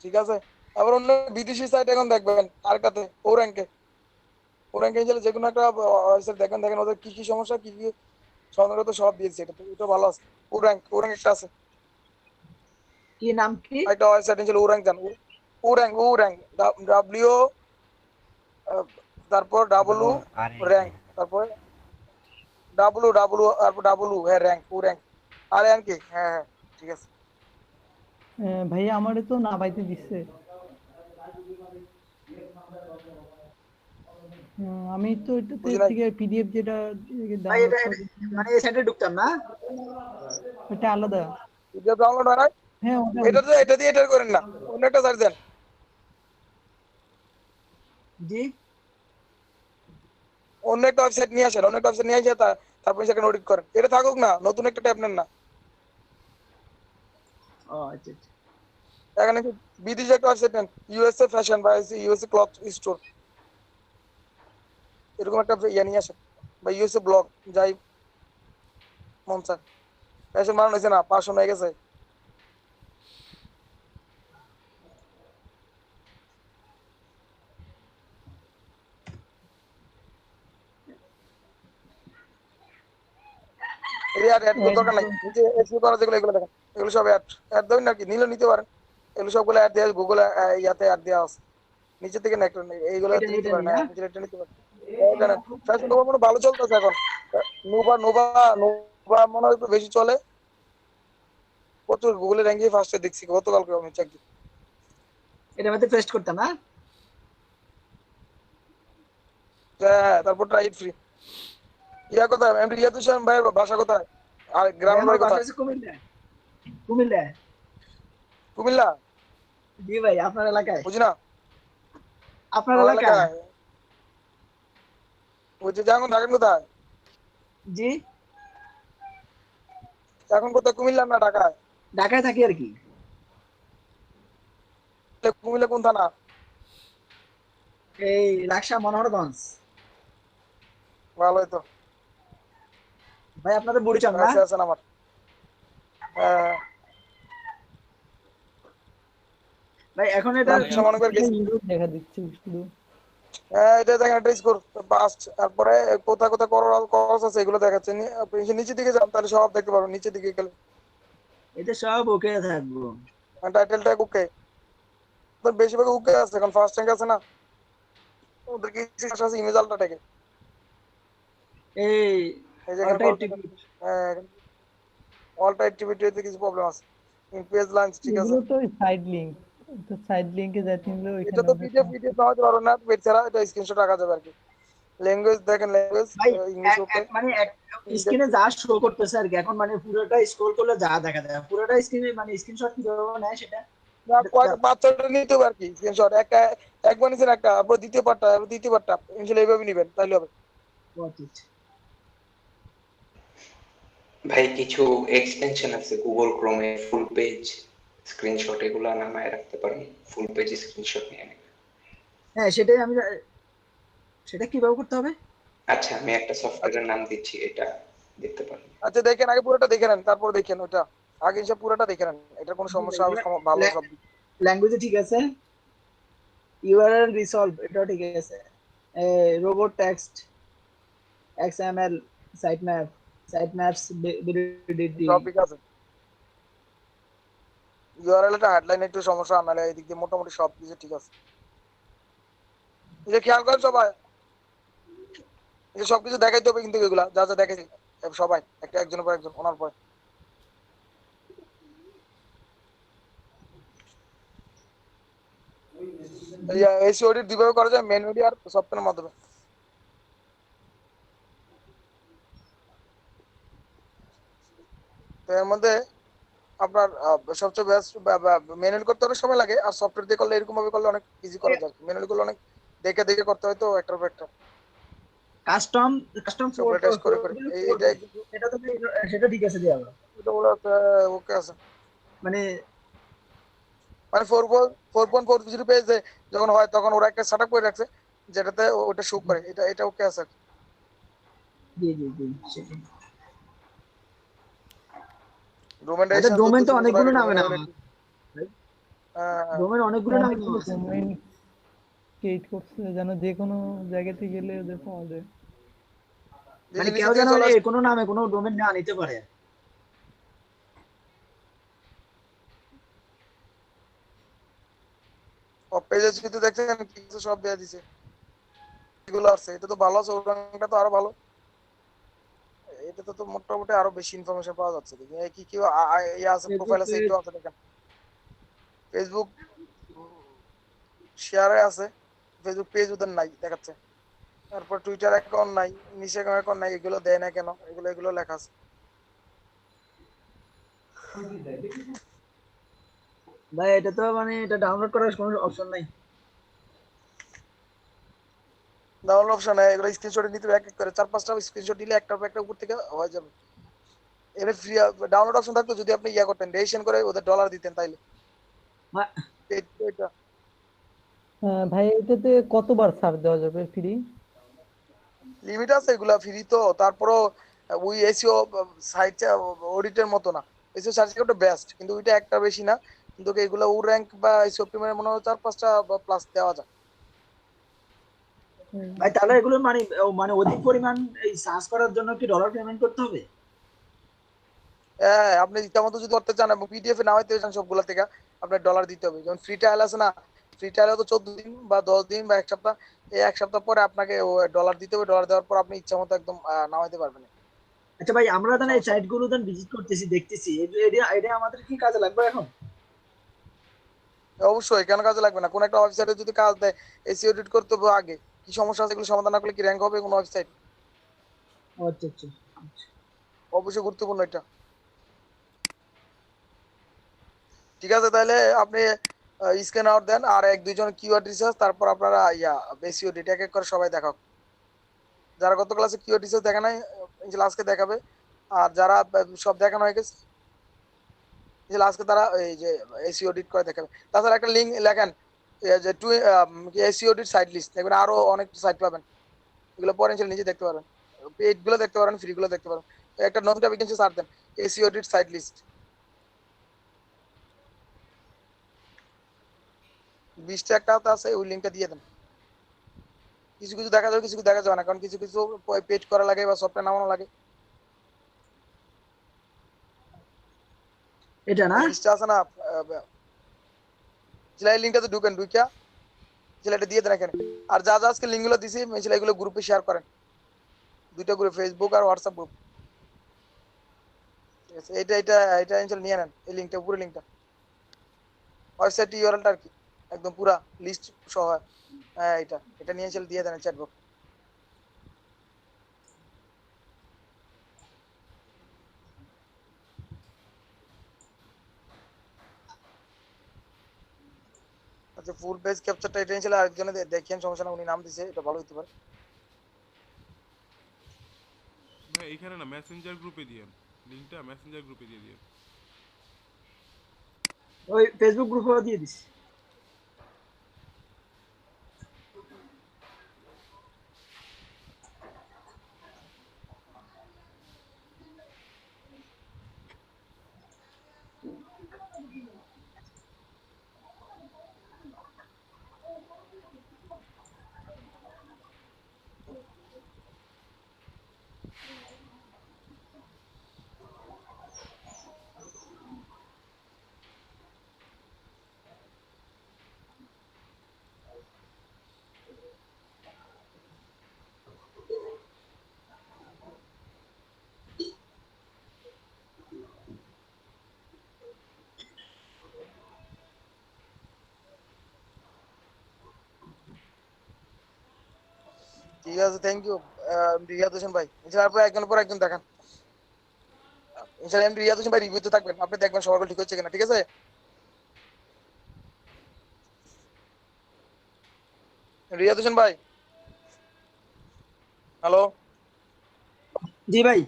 ঠিক আছে, আবার অন্য বিদেশি সাইট এখন দেখবেন আরেকটাতে ও র্যাঙ্কে গেলে যে কোনো একটা ওয়েবসাইট দেখেন ওদের কি কি সমস্যা, কি কি সমাধান সব দিয়েছে, এটা ভালো আছে। ও র্যাঙ্ক একটা আছে, কি নাম কি একটা ওয়েবসাইট ছিল ও র্যাঙ্ক, জান ও র্যাঙ্ক ডাব্লিউ তারপর ডাবল র্যাঙ্ক, তারপর ডাব্লু ডাব্লু তারপর ডাব্লু, হ্যাঁ র্যাঙ্ক ও র্যাঙ্ক আর র্যাঙ্ক কি, হ্যাঁ হ্যাঁ ঠিক আছে। ভাইয়া আমারে তো না পাইতে দিচ্ছে। আমি তো এটাতে বুঝি নাই থেকে পিডিএফ যেটা ভাই ডাউনলোড এটা করে মানে এই সাইডে ঢুকতাম না। এটা আলাদা। পিডিএফ ডাউনলোড হয় না, হ্যাঁ ওটা এটা দিয়ে এটা করেন না, অন্য একটা সার্চ দেন। জি অন্য একটা ওয়েবসাইট নিয়ে আসেন, অন্য একটা ওয়েবসাইট নিয়ে এসে তারপর সেখানে এডিট করেন। এটা থাকুক না, নতুন একটা ট্যাব নেন না। ও আচ্ছা আচ্ছা। এখানে কি বিদেশি একটা ওয়েবসাইট নেন, ইউএসএ ফ্যাশন বা ইউএসএ ক্লথ স্টোর, এরকম একটা ইয়ে নিয়ে আসেন, বা ইউএসএ ব্লগ, যাই মন চায়। ফ্যাশন বানানো হয়েছে না, 500 হয়ে গেছে। এই আর অ্যাড দরকার নাই, নিচে এসিও করা যেগুলো এগুলো দেখেন, এগুলো সব অ্যাড দেবেন নাকি, নিলে নিতে পারেন। এগুলো সবগুলো অ্যাড দেওয়া গুগল ইয়াতে অ্যাড দেওয়া আছে, নিচে থেকে না, এইগুলো এটা নিতে এটা পারেন, না হ্যাঁ নিচে এটা নিতে পারেন। এটা নেন, ফ্যাশন তো মনে হয় ভালো চলতেছে এখন। নোভা নোভা নোভা মনে হয় একটু বেশি চলে, প্রচুর গুগলে র্যাঙ্কিং ফার্স্টে দেখছি গতকালকে আমি চেক দিই। এটা মধ্যে পেস্ট করতাম না। হ্যাঁ তারপর ট্রাই ফ্রি। ইয়া কোথায় এমডি ইয়াতুল ইসলাম ভাইয়ের বাসা কোথায়, আর ভাই গ্রামের আমার বাড়ি বাসা কোথায়? আছে কুমিল্লা। কুমিল্লা। কুমিল্লা? জি ভাই আপনার এলাকায়। বুঝি না, আপনার আমার এলাকায়। এলাকায় ওই যে এখন থাকেন কোথায়? জি এখন কোথায়, কুমিল্লা না ঢাকায়? ঢাকায় থাকি আর কি। কুমিল্লা কোন থানা? এই লাকসা মনোহরগঞ্জ। ভালোই তো, ভাই আপনাদের বুড়িচং না? আছে আছেন আমার। হ্যাঁ ভাই এখন এটা লাকসা মনে করে গেছি। ইউরোপ দেখা দিচ্ছে শুধু। হ্যাঁ এটা দেখেন, একটা স্কোর পাস্ট, তারপরে কোথায় কোথায় খরচ আছে এগুলো দেখাচ্ছে। আপনি নিচের দিকে যান তাহলে সব দেখতে পারবেন, নিচের দিকে গেলে এটা সব ওকে থাকবো। টাইটেলটা ওকে, বেশিরভাগ ওকে আছে, এখন ফার্স্ট র্যাঙ্ক আছে না, ওদের কি আছে ইমেজ আলটাটাকে, এই এই যেখানে অলটা অ্যাক্টিভিটিতে কিছু প্রবলেম আছে, পেজ লাইন্স ঠিক আছে। এগুলো তো সাইড লিংক, তো সাইড লিংকে যাইতে নিলে এটা ওইখানে তো অনেক পিডিএফ না হতে পারো না, পেজ ছাড়া এটা স্ক্রিনশট রাখা যাবে আর কি। ল্যাঙ্গুয়েজ দেখেন, ল্যাঙ্গুয়েজ ভাই ইংলিশ ওকে। মানে স্ক্রিনে যা শো করতেছে আর কি, এখন মানে পুরোটা স্ক্রল করলে যা দেখা যায়, পুরোটা স্ক্রিনে মানে স্ক্রিনশট কিভাবে নেয় সেটা। না কয়েক বাচ্চাটা নিতে হবে আর কি স্ক্রিনশট, একটা একবার নিছেন একটা, তারপর দ্বিতীয় পার্টটা ইনশাআল্লাহ এইভাবে নেবেন তাহলে হবে। ভাই কিছু এক্সটেনশন আছে গুগল ক্রোমে, ফুল পেজ স্ক্রিনশট, এগুলো নামায় রাখতে পারেন, ফুল পেজ স্ক্রিনশট নিয়ে নেবেন। হ্যাঁ সেটাই আমি, সেটা কিভাবে করতে হবে? আচ্ছা আমি একটা সফটওয়্যারের নাম দিচ্ছি, এটা দেখতে পারেন। আচ্ছা দেখেন, আগে পুরোটা দেখে নেন তারপর দেখেন ওটা, আগে সব পুরোটা দেখে নেন, এটা কোনো সমস্যা হবে ভালো সব। ল্যাঙ্গুয়েজ ঠিক আছে, ইউআরএল রিসলভ এটাও ঠিক আছে, robot text, XML, site maps, ভিডিওডিটি সব ঠিক আছে। ইউআরএল টা হেডলাইন একটু সমস্যা, নালে এদিক দিয়ে মোটামুটি সব কিছু ঠিক আছে। এই যে খেয়াল করেন সবাই, এই যে সবকিছু দেখাইতে হবে কিন্তু, এগুলা যা যা দেখাইছি সবাই একটা একজনের পর একজন ওনার পর। এসিও এডিট দুইভাবে করা যায়, ম্যানুয়ালি আর সফটওয়্যারের মাধ্যমে। তো এর মধ্যে আপনার সবচেয়ে বেস্ট ম্যানুয়াল করতে অনেক সময় লাগে, আর সফটওয়্যার দিয়ে করলে এরকম ভাবে করলে অনেক ইজি করা যায়। ম্যানুয়াল করলে অনেক দেখে দেখে করতে হয়, তো একটার পর একটা কাস্টম সবগুলো টেস্ট করে করে এইটা এটা তো সেটা ঠিক আছে দেওয়া, এটা বলে ওকে আছে। মানে 4.4 পেজে যখন হয় তখন ওরা একটা সেটআপ করে রাখছে যেটাতে ওটা শো করে, এটা ওকে আছে। জি জি জি সেটাই। ডোমেন আচ্ছা রেজিস্ট্রেশন ডোমেন তো চলতেছে, অনেকগুলো নামে না, হ্যাঁ ডোমেন অনেকগুলো নামে না আছে। ডোমেইন ক্রিয়েট করছে যেন যে কোনো জায়গাতে গেলে ওদের পাওয়া যায়। মানে কেউ যেন কোনো নামে কোনো ডোমেন না নিতে পারে। পেজেস কিন্তু দেখছেন কিছু সব দেয়া দিছে, এগুলো আছে, এটা তো ভালো আছে, ওরাংটা তো আরো ভালো। এটাতে তো মোটামুটি আরো বেশি ইনফরমেশন পাওয়া যাচ্ছে। দেখি কি কি ইয়ে আছে, ফেসবুক প্রোফাইল আছে, পেজ, একটু আছে দেখেন। ফেসবুক শেয়ারে আছে, ফেসবুক পেজ ওদের নাই দেখাচ্ছে। তারপর টুইটার অ্যাকাউন্ট নাই, ইনস্টাগ্রাম অ্যাকাউন্ট নাই, এগুলো দেয় না কেন? এগুলো লেখা আছে। ভাই এটা তো মানে এটা ডাউনলোড করার কোনো অপশন নাই। ডাউনলোড অপশন নাই, এগুলো স্ক্রিনশট নিতে হবে এক এক করে, 4-5টা স্ক্রিনশট দিলে একটার পর একটা উপর থেকে হয়ে যাবে। এর ফ্রি ডাউনলোড অপশন থাকতো যদি আপনি ইয়া করতেন, রেজিস্ট্রেশন করে ওদের ডলার দিতেন তাইলে। মা- এটা ভাই এটাতে কতবার ছাড় দেওয়া যাবে ফ্রি? লিমিট আছে, এগুলা ফ্রি তো। তারপরও ওই এসইও সাইট অডিটের মতো না। এসইও সার্টিফিকেটটা বেস্ট, কিন্তু ওইটা একটা বেশি না। কিন্তু এগুলো ও র্যাঙ্ক বা এসইও প্রিমিয়ার মনে হয় 4-5টা প্লাস দেওয়া যায়। ভাই তাহলে এগুলো মানে মানে অধিক পরিমাণ এই সার্চ করার জন্য কি ডলার পেমেন্ট করতে হবে? হ্যাঁ, আপনি ইচ্ছামতো যদি করতে চান এবং পিডিএফ এ না হইতে চান সবগুলা থেকে, আপনার ডলার দিতে হবে। যেমন ফ্রি ট্রায়াল আছে না, ফ্রি ট্রায়ালে তো 14 দিন বা 10 দিন বা এক সপ্তাহ, এই এক সপ্তাহ পরে আপনাকে ডলার দিতে হবে। ডলার দেওয়ার পর আপনি ইচ্ছামতো একদম নামাইতে পারবেন। আচ্ছা ভাই, আমরা তো এই সমস্যা সাইট নেই। গুলো তো ভিজিট করতেছি, দেখতেছি, এটা এটা আমাদের কি কাজে লাগবে এখন? অবশ্যই, কেন কাজে লাগবে না? কোন একটা ওয়েবসাইটে যদি কাজ দেয়, এসইও এডিট করতে হবে আগে। কি সমস্যা আছে এগুলো সমাধান না করলে কি র্যাঙ্ক হবে কোন ওয়েবসাইট? ও আচ্ছা আচ্ছা। অবশ্যই গুরুত্বপূর্ণ এটা। ঠিক আছে, তাহলে আপনি স্ক্যান আউট দেন আর 1-2 জন কিওয়ার্ড রিসার্চ, তারপর আপনারা এসইও ডেটা এক এক করে সবাই দেখাও। যারা গত ক্লাসে কিওয়ার্ড রিসার্চ দেখা নাই, ইনশাআল্লাহ আজকে দেখাবে। আর যারা সব দেখানো হয়ে গেছে, ইনশাআল্লাহ আজকে তারা এই যে এসইও এডিট করে দেখাবে। তাছাড়া একটা লিংক লেখেন, এই যে to SEO edit site list, দেখবেন আরো অনেক সাইট পাবেন। এগুলো পরে ইনশাআল্লাহ নিজে দেখতে পারবেন, পেড গুলো দেখতে পারেন, ফ্রি গুলো দেখতে পারেন। একটা নতুন ভ্যাকেন্সি সার্চ দেন, এসইও এডিট সাইট লিস্ট, 20টা একটা আছে, ওই লিংকটা দিয়ে দেন। কিছু কিছু দেখা যাবে, কিছু কিছু দেখা যাবে না, কারণ কিছু কিছু পেড করা লাগে বা সফটওয়্যার নামানো লাগে। এটা না? লিস্টটা আছে না, এই লিংকটাতে ঢুকেন, ঢুকিয়া এটা দিয়ে দেন এখানে। আর যা যা আজকে লিঙ্কগুলো দিছি এগুলো গ্রুপে শেয়ার করেন, 2টা গ্রুপ, ফেসবুক আর হোয়াটসঅ্যাপ গ্রুপ। ঠিক আছে, এটা এটা এটা ইনশাআল্লাহ নিয়ে নেন, এই লিংকটা, পুরো লিংকটা, ওয়েবসাইট ইউআরএলটা আর কি, একদম পুরা লিস্ট সহ। হ্যাঁ, এটা এটা নিয়ে ইনশাআল্লাহ দিয়ে দেন চ্যাট বক্স। আচ্ছা, ফুল পেজ ক্যাপচারটা এটা ইনশাআল্লাহ আরেকজনে দেখেন, সমস্যা না, উনি নাম দিছে, এটা ভালো হতে পারে। ভাই এখানে না, মেসেঞ্জার গ্রুপে দিয়েন লিঙ্কটা, মেসেঞ্জার গ্রুপে দিয়ে দিয়েন। ওই ফেসবুক গ্রুপে দিয়ে দিছি। ঠিক আছে, থ্যাংক ইউ রিয়াদ হোসেন ভাই। ইনশাআল্লাহ আপনি একজনের পর একজন দেখান। ইনশাআল্লাহ এমডি রিয়াদ হোসেন ভাই রিভিউতে থাকবেন, আপনি দেখবেন সবার ঠিক হচ্ছে কিনা। ঠিক আছে, রিয়াদ হোসেন ভাই, হ্যালো। জি ভাই।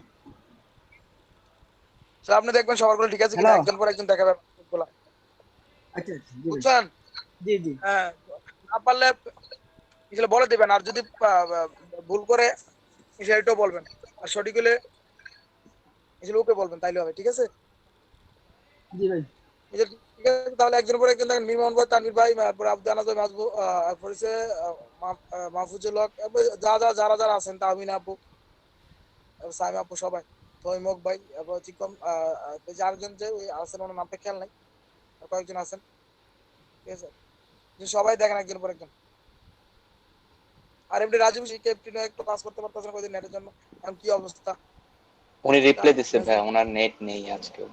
স্যার আপনি দেখবেন সবার ঠিক আছে কিনা, হ্যালো। একজন পর একজন দেখাবেন বলা, আচ্ছা আচ্ছা, জি ভাই। বুঝছেন? জি জি। হ্যাঁ, না পারলে এগুলো বলে দিবেন, আর যদি ভুল করে এটাও বলবেন, আর সঠিক হলে এগুলো ওকে বলবেন, তাইলে হবে। ঠিক আছে, জি ভাই। ঠিক আছে, তাহলে একজন পর একজন দেখেন। মিমন ভাই, তানভীর ভাই, তারপর আব্দুল আনাজ ভাই, মাসবু, তারপর হচ্ছে মাহফুজুল হক, যারা যারা আছেন, তাহমিনা আপু, সাইমা আপু, সবাই, তৈমক ভাই, তারপর চিকন, যে আরেকজন যে ওই আছেন, ওনার নামটা খেয়াল নাই, আর কয়েকজন আছেন। ঠিক আছে, সবাই দেখেন একজন পর একজন। আর এমনি রাজীব ক্যাপ্টেন একটু কাজ করতে পারতেছেন কয়েকদিন নেটের জন্য, এখন কি অবস্থা? উনি রিপ্লাই তা- দিচ্ছে ভাই, ওনার নেট নেই আজকেও।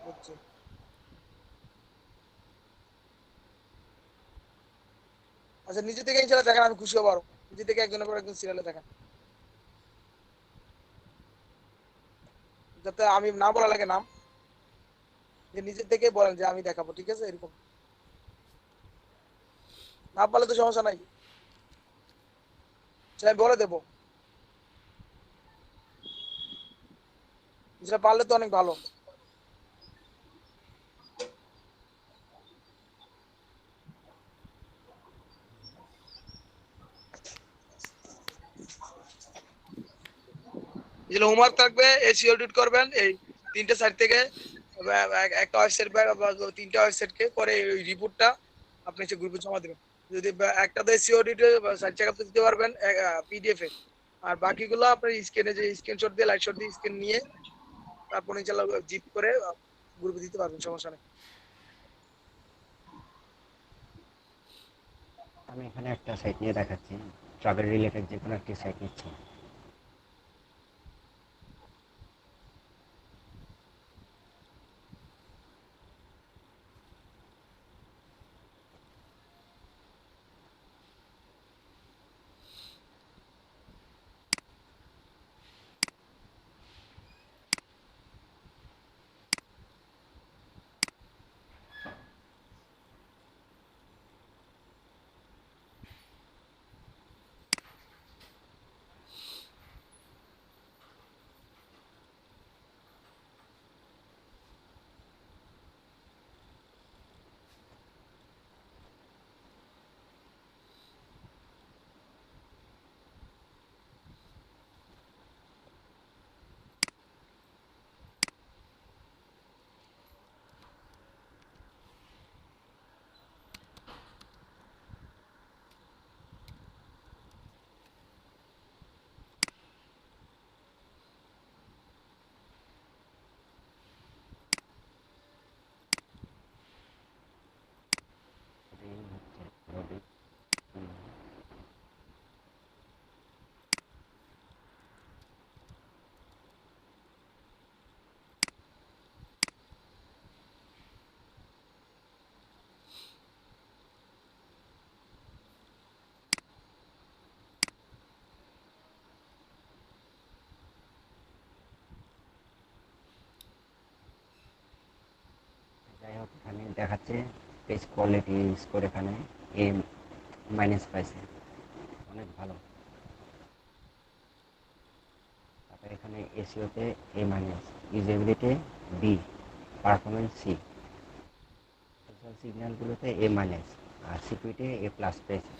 বুঝছি। আচ্ছা নিজে থেকে ইনশাল্লাহ দেখেন, আমি খুশি হবো আরো। নিজে থেকে একজনের পর একজন সিরিয়ালে দেখেন, যাতে আমি না বলা লাগে নাম, যে নিজে থেকে বলেন যে আমি দেখাবো, ঠিক আছে? এরকম না পারলে তো সমস্যা নাই, সেটা আমি বলে দেবো। সেটা পারলে তো অনেক ভালো। যেগুলো হোমওয়ার্ক থাকবে, এসিও এডিট করবেন এই 3টে সাইট থেকে, একটা ওয়েবসাইট বা 3টা ওয়েবসাইটকে করে ওই রিপোর্টটা আপনি হচ্ছে গ্রুপে জমা দেবেন। যদি একটা তো এসিও এডিটে সাইট চেকআপ দিতে পারবেন পিডিএফ এ, আর বাকিগুলো আপনার স্ক্রিনে যে স্ক্রিনশট দিয়ে লাইট শট দিয়ে স্ক্রিন নিয়ে তারপর ইনশাআল্লাহ জিপ করে গ্রুপে দিতে পারবেন, সমস্যা নেই। আমি এখানে একটা সাইট নিয়ে দেখাচ্ছি, ট্রাভেল রিলেটেড যে কোনো একটি সাইট নিচ্ছি। যাই হোক, এখানে দেখাচ্ছে পেজ কোয়ালিটি স্কোর এখানে এ মাইনাস পাইছে, অনেক ভালো। তারপর এখানে এসিওতে A minus, usability B, performance C, social সিগন্যালগুলোতে এ মাইনাস, আর সিকিউরিটি এ প্লাস পেয়েছে।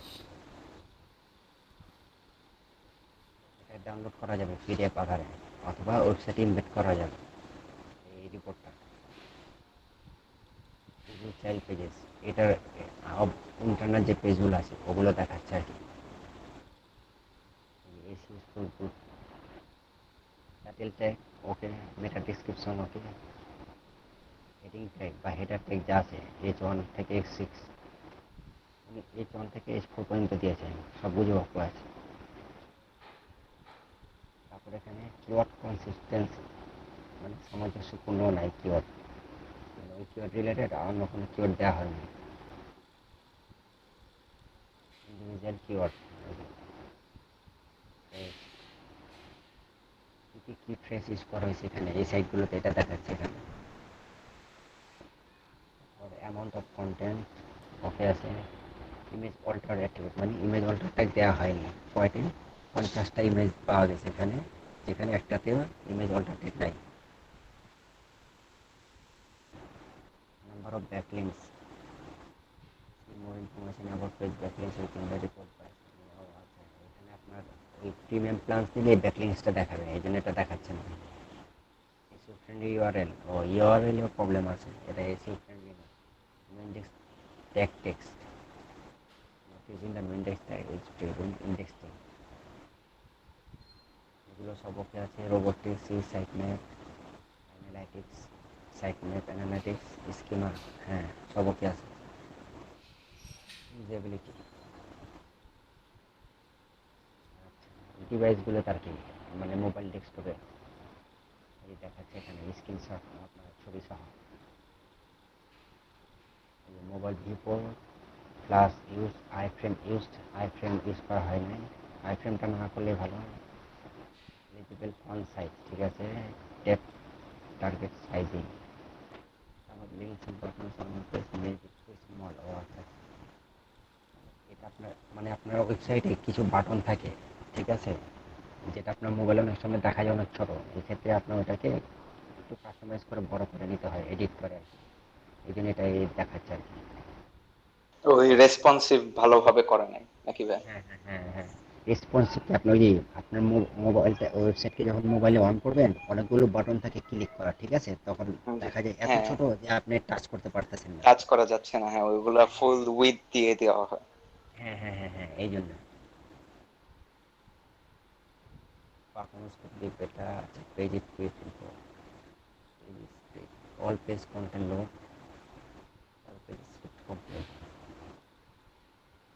এটা ডাউনলোড করা যাবে পিডিএফ আকারে, অথবা ওয়েবসাইটে ইনভেট করা যাবে এই রিপোর্টটা। চাইল্ড পেজেস, এটার ইন্টারনাল যে পেজগুলো আছে ওগুলো দেখাচ্ছে আর কি। টাইটেল ট্যাগ ওকে, মেটা ডিসক্রিপশন ওকে, হেডিং ট্যাগ বা হেডার ট্যাগ যা আছে H1 থেকে H6, H1 থেকে H4 পর্যন্ত দিয়েছে, সবগুলো ওকে আছে। তারপর এখানে কিওয়ার্ড কনসিস্টেন্সি, মানে সামঞ্জস্যপূর্ণ নাই কিওয়ার্ড, মানে ওই কিওয়ার্ড রিলেটেড অন্য কোনো কিওয়ার্ড দেওয়া হয়নি। ইন্ডিভিজুয়াল কিওয়ার্ড, কি ফ্রেশ ইউজ করা হয়েছে এখানে এই সাইটগুলোতে, এটা দেখাচ্ছে এখানে। অ্যামাউন্ট অফ কন্টেন্ট ওকে আছে। ইমেজ অল্টার অ্যাট্রিবিউট, মানে ইমেজ অল্টার ট্যাগ দেওয়া হয়নি। 50টা ইমেজ পাওয়া গেছে এখানে, যেখানে একটাতেও ইমেজ অল্টার ট্যাগ নাই। Number of backlinks, more information about page backlinks within the report. এখানে আপনার ওই প্রিমিয়াম প্ল্যান্স দিলে ব্যাকলিংসটা দেখাবে, এই জন্য এটা দেখাচ্ছে না। এসিও ফ্রেন্ডলি ইউআরএল, ও ইউআরএল এর প্রবলেম আছে, এটা এসিও ফ্রেন্ডলি না। Index tag text, using the index tag is driven indexing, এগুলো সব ওকে আছে। Robotics, site map analytics, site map analytics, schema, হ্যাঁ সব ওকে আছে। ইউজেবিলিটি, ডিভাইসগুলো তার কি, মানে মোবাইল ডেস্কটপে দেখাচ্ছে এখানে স্ক্রিনশট আপনার ছবি সহ mobile Vivo plus use iframe use করা হয় নাই আইফ্রেমটা না করলে ভালো এলিজিবল ফন্ট সাইজ ঠিক আছে টেপ টার্গেট সাইজিং আমার লিঙ্ক সম্পর্কে স্মল ও আচ্ছা এটা আপনার মানে আপনার ওয়েবসাইটে কিছু বাটন থাকে ঠিক আছে যেটা আপনার মোবাইলে অনেক সময় দেখা যায় অনেক ছোট এই ক্ষেত্রে আপনার ওটাকে একটু কাস্টমাইজ করে বড় করে নিতে হয় এডিট করে আর কি এই জন্য এটা দেখাচ্ছে আর কি ওই রেসপন্সিভ ভালোভাবে করে নাই নাকি ভাই? হ্যাঁ রেসপন্সিভ আপনি ওই যে আপনার মোবাইলটা ওয়েবসাইটকে যখন মোবাইলে অন করবেন অনেকগুলো বাটন থাকে ক্লিক করা ঠিক আছে তখন জি। দেখা যায় এত হ্যাঁ, ছোট যে আপনি টাচ করতে পারতেছেন না কাজ করা যাচ্ছে না, হ্যাঁ ওইগুলা ফুল উইথ দিয়ে দেওয়া হয়। হ্যাঁ এই জন্য পারফরমেন্স খুব দেখবে এটা page speed all page content load all page speed complete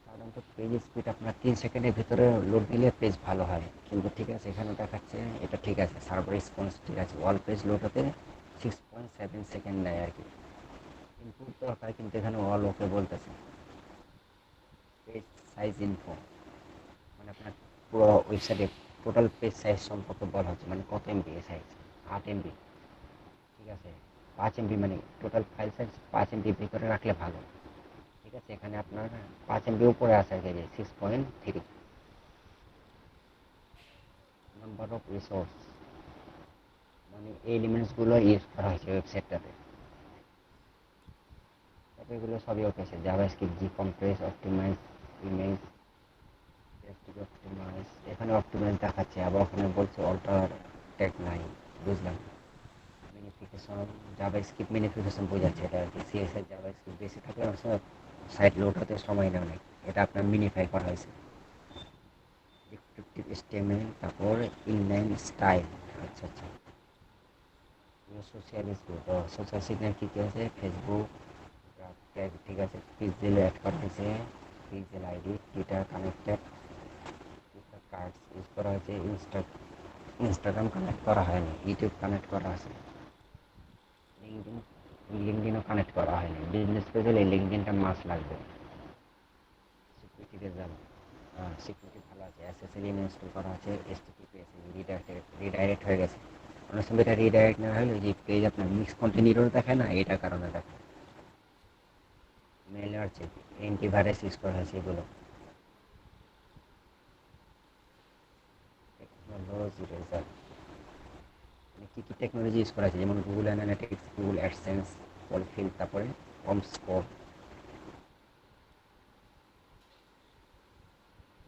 সাধারণত পেজ স্পিড আপনার 3 সেকেন্ডের ভিতরে লোড দিলে পেজ ভালো হয় কিন্তু ঠিক আছে এখানে দেখাচ্ছে এটা ঠিক আছে সার্ভার রেসপন্স ঠিক আছে অল পেজ লোড হতে 6.7 সেকেন্ড নেয় আর কি ইনপুট দরকার কিন্তু এখানে অল ওকে বলতেছে পেজ সাইজ ইনফো মানে আপনার পুরো ওয়েবসাইটে টোটাল পেজ সাইজ সম্পর্কে বলা হচ্ছে মানে কত এমবি সাইজ 8 MB ঠিক আছে 5 MB মানে টোটাল ফাইল সাইজ 5 MB ভিতরে রাখলে ভালো ঠিক আছে এখানে আপনার 5 MB উপরে আছে আর কি 6.3 নাম্বার অফ রিসোর্স মানে এই এলিমেন্টসগুলো ইউজ করা হয়েছে ওয়েবসাইটটাতে তবে এগুলো সবই ওকে আছে জাভাস্ক্রিপ্ট জি কম্প্রেস অপটিমাইজ ইমেজ অপটিমাইজ এখানে অপটিমাইজ দেখাচ্ছে আবার ওখানে বলছে অল্টার টেক নাই বুঝলাম মিনিফিকেশন জাভাস্ক্রিপ্ট মিনিফিকেশন বোঝাচ্ছে এটা আর কি সিএসএস জাভাস্ক্রিপ্ট বেশি থাকলে অনেক সময় সাইট লোড হতে সময় নেয় অনেক এটা আপনার মিনিফাই করা হয়েছে ডিসক্রিপটিভ স্টেটমেন্ট তারপর ইনলাইন স্টাইল আচ্ছা সোশ্যাল সোশ্যাল সিগন্যাল কী কী আছে ফেসবুক ট্যাগ ঠিক আছে পিক্সেল অ্যাড করা হয়েছে pixel ID Twitter connected Twitter cards use করা হয়েছে ইনস্টাগ্রাম কানেক্ট করা হয়নি ইউটিউব কানেক্ট করা আছে লিঙ্কডিনও কানেক্ট করা হয়নি বিজনেস পেজ হলে লিঙ্কডিনটা মাস লাগবে সিকিউরিটিতে যাব সিকিউরিটি ভালো আছে এসএসএল ইনস্টল করা আছে এসটিটিপিএস রিডাইরেক্ট হয়ে গেছে অনেক সময় এটা রিডাইরেক্ট না হলে যে পেজ আপনার মিক্স কন্টেন্ট দেখায় না এটার কারণে দেখায় মেল আছে অ্যান্টিভাইরাস ইউজ করা হয়েছে এগুলো টেকনোলজি রেজাল্ট মানে কী কী টেকনোলজি ইউজ করা আছে যেমন Google analytics Google AdSense polyfill তারপরে কম স্কোর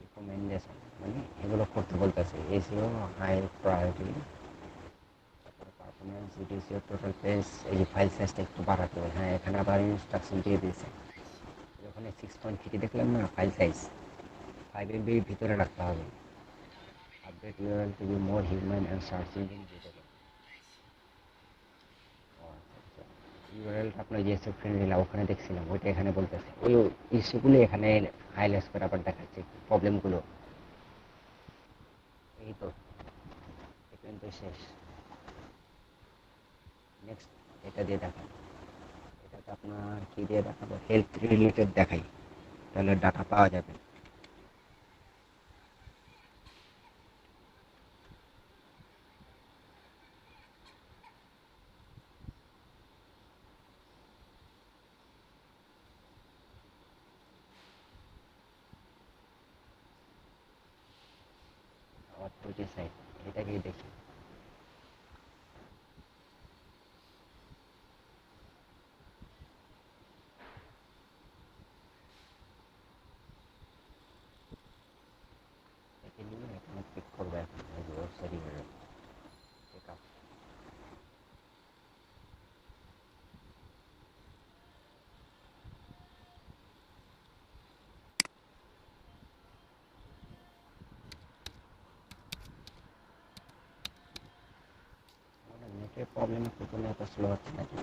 রিকমেন্ডেশন মানে এগুলো করতে বলতেছে এসিও হাই প্রায়োরিটি তারপরে পারফরমেন্স রিডিউস টোটাল পেজ এই যে ফাইল সাইজটা একটু বাড়াতে হবে হ্যাঁ এখানে আবার ইনস্ট্রাকশন দিয়ে দিয়েছে ওখানে 6.3 দেখলাম না ফাইল সাইজ 5 MB ভিতরে রাখতে হবে update URL to be more human and search engine visible ইউআরএলটা আপনার যে ফ্রেন্ড দিলাম ওখানে দেখছিলাম ওইটা এখানে বলতেছে ওই ইস্যুগুলো এখানে হাইলাইট করে আবার দেখাচ্ছে প্রবলেমগুলো এই তো কিন্তু শেষ নেক্সট এটা দিয়ে দেখাই এটাতে আপনার কী দিয়ে দেখাবো হেলথ রিলেটেড দেখাই তাহলে ডাটা পাওয়া যাবে আবার টুটি সাইট এটাকে দেখি একে নিয়ে এখানে ক্লিক করবো এখন ওয়েবসাইট চেক আপ নেটের প্রবলেম প্রথমে এত স্লো হচ্ছে নাকি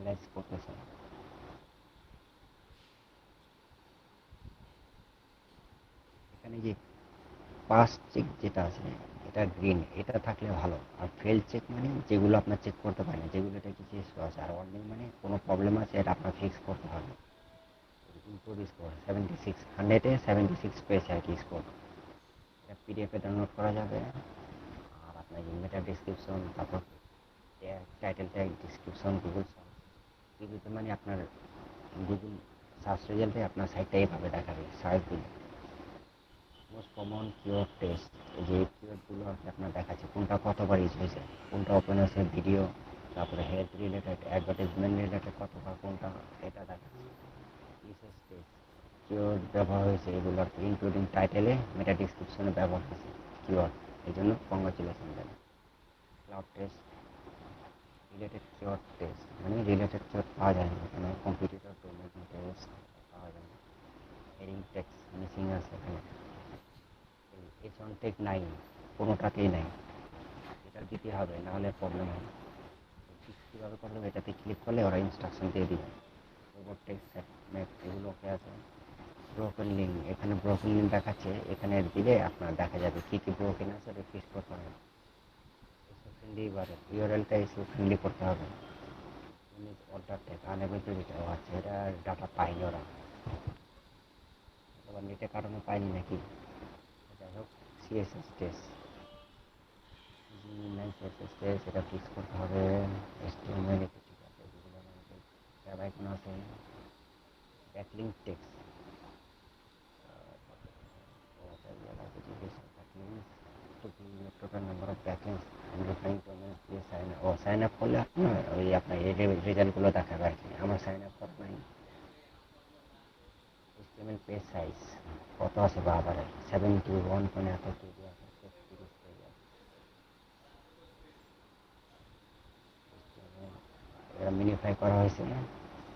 অ্যানালাইজ করতেছে। এখানে যে পাস চেক যেটা আছে এটা গ্রিন, এটা থাকলে ভালো। আর ফেল চেক মানে যেগুলো আপনার চেক করতে পারেন না, যেগুলো এটা কিছু ইস্যু আছে। আর ওয়ার্নিং মানে কোনো প্রবলেম আছে, এটা আপনার ফিক্স করতে হবে। ইমপ্রুভ স্কোর 76, 100-এ 76 পেয়েছে আর কি স্কোর। এটা পিডিএফে ডাউনলোড করা যাবে। আর আপনার মেটা ডিসক্রিপশন, তারপর title tag, description, Google search, রিভিউতে মানে আপনার গুগল সার্চ রেজাল্টে আপনার সাইটটা এইভাবে দেখাবে সার্চ দিলে। মোস্ট কমন কিওয়ার্ড টেস্ট, যে কিওয়ার্ডগুলো আর কি আপনার দেখাচ্ছে কোনটা কতবার ইউজ হয়েছে, কোনটা ওপেন হয়েছে ভিডিও, তারপরে হেলথ রিলেটেড, অ্যাডভার্টাইজমেন্ট রিলেটেড কতবার কোনটা, এটা দেখাচ্ছে। রিসার্চ টেস্ট, কিওয়ার্ড ব্যবহার হয়েছে এগুলো আর কি, ইনক্লুডিং টাইটেলে, মেটা ডিসক্রিপশনে ব্যবহার হয়েছে কিওয়ার্ড, এই জন্য কংগ্রাচুলেশন দেন। Cloud test, related keyword test, মানে রিলেটেড কিওয়ার্ড পাওয়া যায় না এখানে, কম্পিটিটর ডোমেন টেস্ট পাওয়া যায় না। হেডিং টেক্সট মিসিং আছে এখানে, এস অন টেক নাই, কোনোটাতেই নাই, এটা দিতে হবে, নাহলে প্রবলেম হবে। কীভাবে করলে এটাতে ক্লিক করলে ওরা ইনস্ট্রাকশন দিয়ে দিবে। রোবট টেক্সট ম্যাপ এগুলো ওকে আছে। ব্রোকেন লিঙ্ক, এখানে ব্রোকেন লিঙ্ক দেখাচ্ছে, এখানে দিলে আপনার দেখা যাবে কী কী ব্রোকেন আছে, ওটা ফিক্স করতে হবে। এসও ফ্রেন্ডলি, এবার ইউআরএলটা এসও ফ্রেন্ডলি করতে হবে। Order take unable to read, আচ্ছা এটা ডাটা পাইনি ওরা, আবার নেটের কারণে পাইনি নাকি, যাই হোক। সিএসএস টেস্ট, সিএসএস টেস্ট এটা ফিক্স করতে হবে। HTML এটা ঠিক আছে, এগুলো আমাদের ট্যাব আইকন আছে। Backlink text, total number of backlinks sign up করলে আপনার ওই আপনার এই রেজাল্টগুলো দেখাবে আর কি। আমার সাইন আপ করা নাই। HTML পেজ সাইজ কত আছে বাবারে, 71 মানে এত কেজি আছে, 30 পেজ আছে। এটা মিনিফাই করা হয়েছে।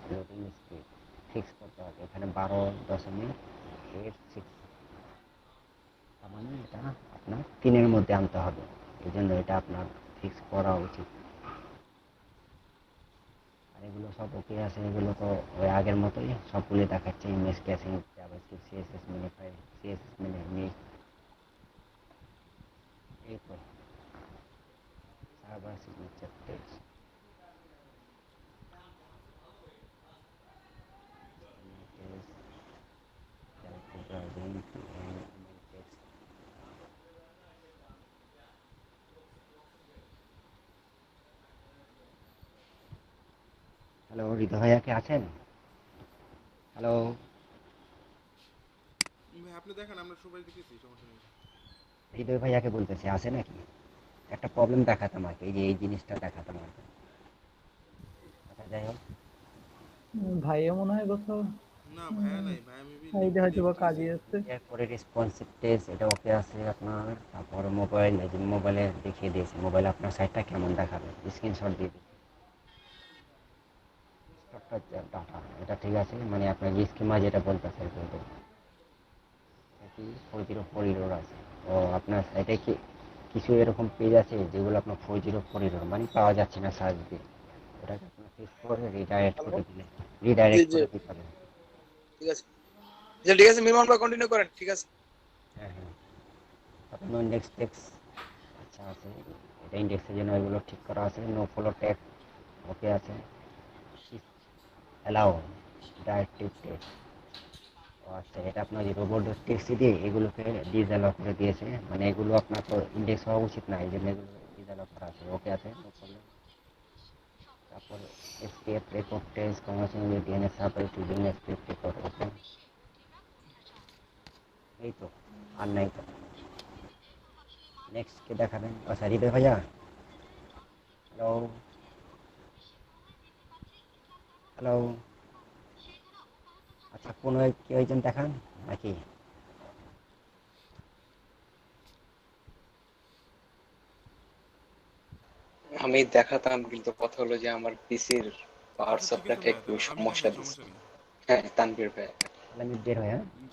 লোডিং স্পিড ফিক্স করতে হবে, এখানে 12.86, তার মানে এটা আপনার 3-এর মধ্যে আনতে হবে, এই জন্য এটা আপনার ফিক্স করা উচিত। আর এগুলো সব ওকে আছে, এগুলো তো ওই আগের মতোই সবগুলো দেখাচ্ছে। Image caching, JavaScript, CSS minify, CSS minify, এই তো server signature text, browsing text. Hello, Hriday ভাইয়া কে আছেন? হ্যালো ভাই আপনি দেখেন, আমরা সবাই দেখেছি, সমস্যা নেই। হৃদয় ভাইয়াকে বলতেছি, আছে নাকি? একটা প্রবলেম দেখাতাম আর কি, এই যে এই জিনিসটা দেখাতাম আর কি। আচ্ছা যাই হোক, ভাইয়া মনে হয় কোথাও না ভাইয়া নাই, ভাইয়া মেবি সাইডে হয়তো বা কাজে আছে। এরপরে রেসপন্সিভ টেস্ট, এটা ওকে আছে আপনার। তারপরে মোবাইল, এই যে মোবাইলে দেখিয়ে দিয়েছে, মোবাইলে আপনার সাইটটা কেমন দেখাবে, স্ক্রিনশট দিয়ে দিয়েছে। ডাটা এটা ঠিক আছে, মানে আপনার যে স্কিমা যেটা বলতেছে কিন্তু কি 404 এরর আছে। ও আপনার সাইটে কি কিছু এরকম পেজ আছে যেগুলো আপনার 404 এরর মানে পাওয়া যাচ্ছে না সার্চ দিয়ে, ওটাকে আপনার ফিক্স করে রিডাইরেক্ট হ্যালো, করে দিলে, জি রিডাইরেক্ট জি করে দিতে হবে। ঠিক আছে, জি ঠিক আছে, মিনিমাম কন্টিনিউ করেন, ঠিক আছে। হ্যাঁ হ্যাঁ, তারপর ইন্ডেক্স টেক্স, আচ্ছা আছে, এটা ইন্ডেক্সের জন্য এগুলো ঠিক করা আছে। নো ফলো ট্যাগ ওকে আছে। অ্যালাউ ডাইরেক্টিভ টেক্সট, আচ্ছা এটা আপনার যে রোবট টেক্সট দিয়ে এগুলোকে ডিসঅ্যালাউ করে দিয়েছে, মানে এগুলো আপনার তো ইন্ডেক্স হওয়া উচিত না, এই জন্য এগুলো ডিসঅ্যালাউ করা আছে, ওকে আছে, নো প্রবলেম। তারপর SPF record text, commercial DNS server টুডিং এসপিএফ রেকর্ড, ওকে। এই তো, আর নাই তো। নেক্সট কে দেখাবেন? আচ্ছা হৃদয় ভাইয়া, হ্যালো হ্যালো, আচ্ছা কোনো কেউ একজন দেখান নাকি? আমি দেখাতাম, কিন্তু কথা হলো যে আমার পিসির পাওয়ার আচ্ছা ঠিক আছে সাপ্লাইটা ভাইয়া, একটু আপনি সমস্যা দেখেন, দিচ্ছে। সমস্যা নেই। হ্যাঁ, তানভীর ভাই। তাহলে আমি বের হয়ে, হ্যাঁ। জি।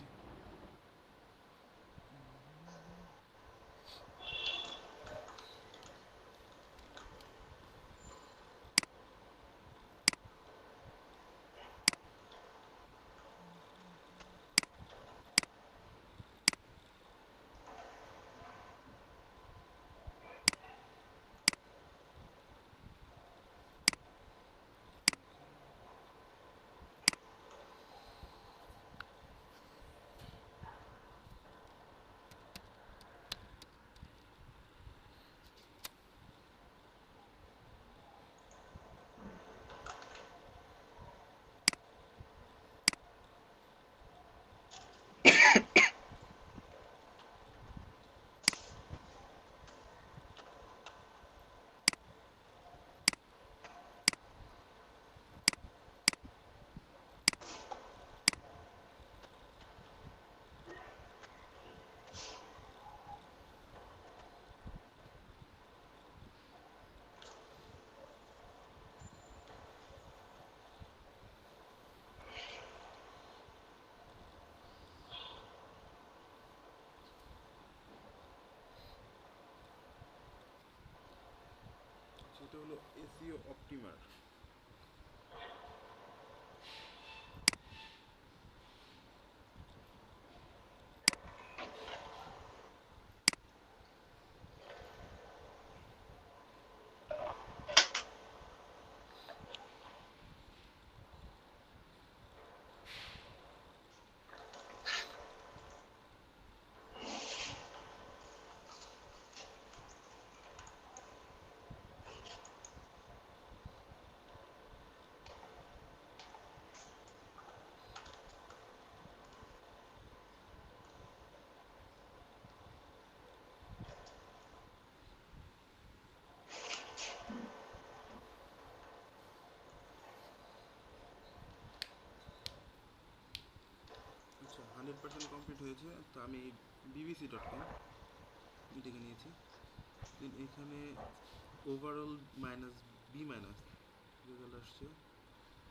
হলো এসইও অপটিমার। আচ্ছা 100% কমপ্লিট হয়েছে। তো আমি bbc.com এটাকে নিয়েছি। দেন এখানে overall minus B minus result আসছে।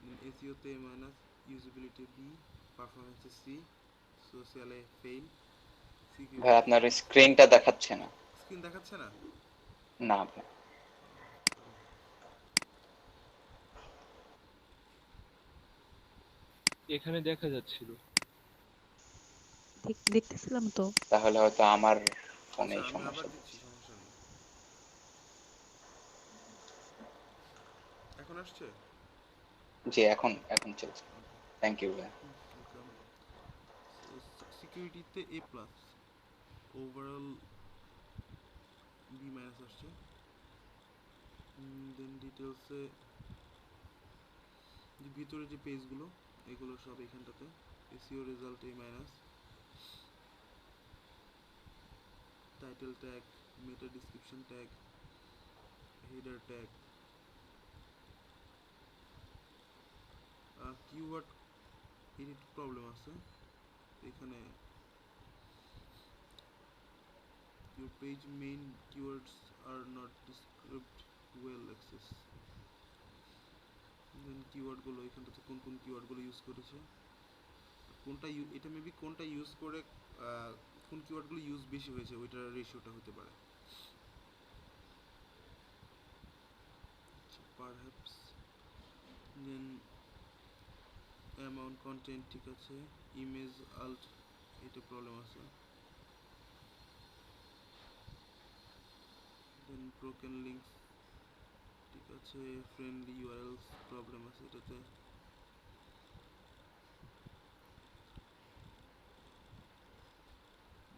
দেন এসইওতে এ মাইনাস, ইউজিবিলিটি বি, পারফরমেন্সে সি, সোশ্যালে ফেইল, ভাই সিকিউরিটি। আপনার স্ক্রিনটা দেখাচ্ছে না। স্ক্রিন দেখাচ্ছে না? না ভাই। এখানে দেখা যাচ্ছিল। দেখতেছিলাম তো। তাহলে হয়তো আমার আচ্ছা ফোনেই আমি আবার সমস্যা। দিচ্ছি, সমস্যা নেই। এখন আসছে? জি এখন এখন চলছে। থ্যাংক ইউ ভাই। ওয়েলকাম। সিকিউরিটিতে A plus, overall B minus আসছে। দেন ডিটেলসে ভিতরে যে পেজগুলো এগুলো সব এখানটাতে। SEO result A minus, title tag, meta description tag, header tag, keyword edit problem আছে এখানে। your page main keywords are not described well access। Then keyword গুলো এখানটাতে কোন কোন কিওয়ার্ড গুলো ইউজ করেছে, কোনটা এটা মেবি কোনটা ইউজ করে কোন কিওয়ার্ড গুলো ইউজ বেশি হয়েছে ওইটার রেশিওটা হতে পারে। পারহ্যাপস। দেন অ্যামাউন্ট কন্টেন্ট ঠিক আছে, ইমেজ আল্ট এটা প্রবলেম আছে। দেন ব্রোকেন লিঙ্কস ঠিক আছে, ফ্রেন্ডলি ইউআরএলস প্রবলেম আছে এটাতে।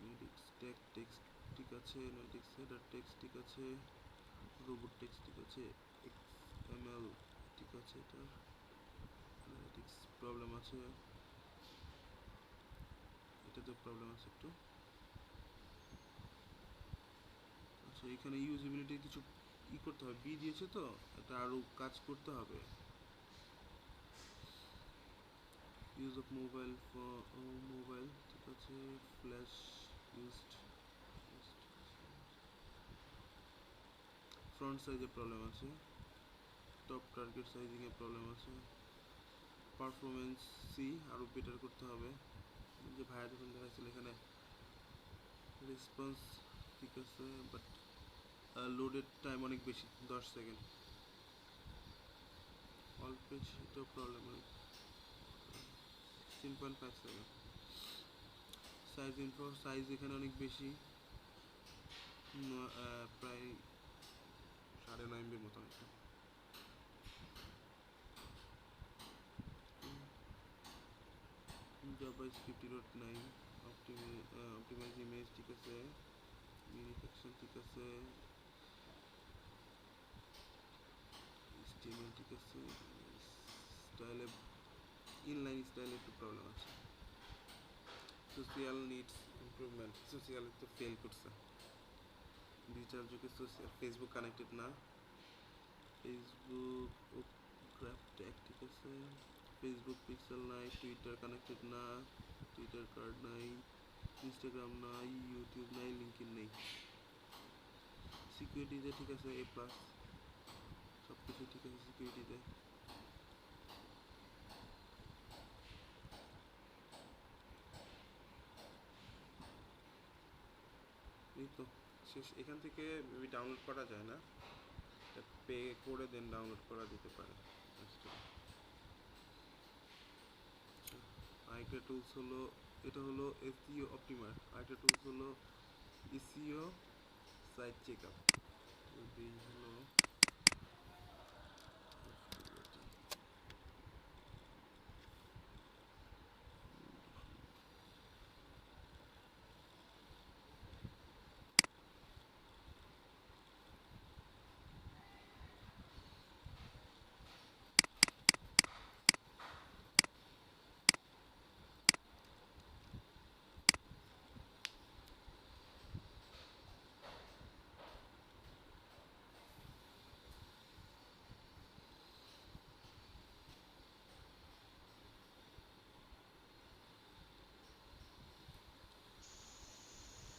নোটিক্স ট্যাগ টেক্সট ঠিক আছে, নোটিক্স হেডার টেক্সট ঠিক আছে, রোবট টেক্সট ঠিক আছে, এক্সএমএল ঠিক আছে, এটার অ্যানালিটিক্স প্রবলেম আছে, এটাতে প্রবলেম আছে একটু। আচ্ছা এখানে ইউজিবিলিটি কিছু করতে হবে, বি দিয়েছে তো এটা আরও কাজ করতে হবে। ইউজ অফ মোবাইল মোবাইল ঠিক আছে, ফ্ল্যাশ ইউজড, ফ্রন্ট সাইজে প্রবলেম আছে, টপ টার্গেট সাইজিং এ প্রবলেম আছে, পারফরমেন্স সি আরও বেটার করতে হবে। যে ভাইয়া যখন দেখাচ্ছিল এখানে রেসপন্স ঠিক আছে, বাট লোডের টাইম অনেক বেশি 10 সেকেন্ড। অল পেজ এটাও প্রবলেম অনেক 16.5 সেকেন্ড। সাইজ ইনফো সাইজ এখানে অনেক বেশি, প্রায় 9.5 MB মতো একটা। জাভাস্ক্রিপ্ট 0.9, অপটিমাইজ ইমেজ ঠিক আছে, মিনিফিকেশন ঠিক আছে, HTML ঠিক আছে, স্টাইলে ইনলাইন স্টাইলে একটু প্রবলেম আছে। সোশ্যাল নিডস ইমপ্রুভমেন্ট, সোশ্যাল তো ফেল করছে। রিচার্জকে সোশ্যাল ফেসবুক কানেক্টেড না, ফেসবুক ও গ্রাফ ট্যাগ ঠিক আছে, ফেসবুক পিক্সেল নাই, টুইটার কানেক্টেড না, টুইটার কার্ড নাই, ইনস্টাগ্রাম নাই, ইউটিউব নাই, লিঙ্কইন নেই। সিকিউরিটিতে ঠিক আছে এ প্লাস, সব কিছু ঠিক আছে সিকিউরিটিতে। এই তো শেষ। এখান থেকে মেবি ডাউনলোড করা যায় না, পে করে দেন ডাউনলোড করা যেতে পারে। আরেকটা টুলস হলো, এটা হলো এসইও অপটিমার। আরেকটা টুলস হলো এসইও সাইট চেকআপ। এই হলো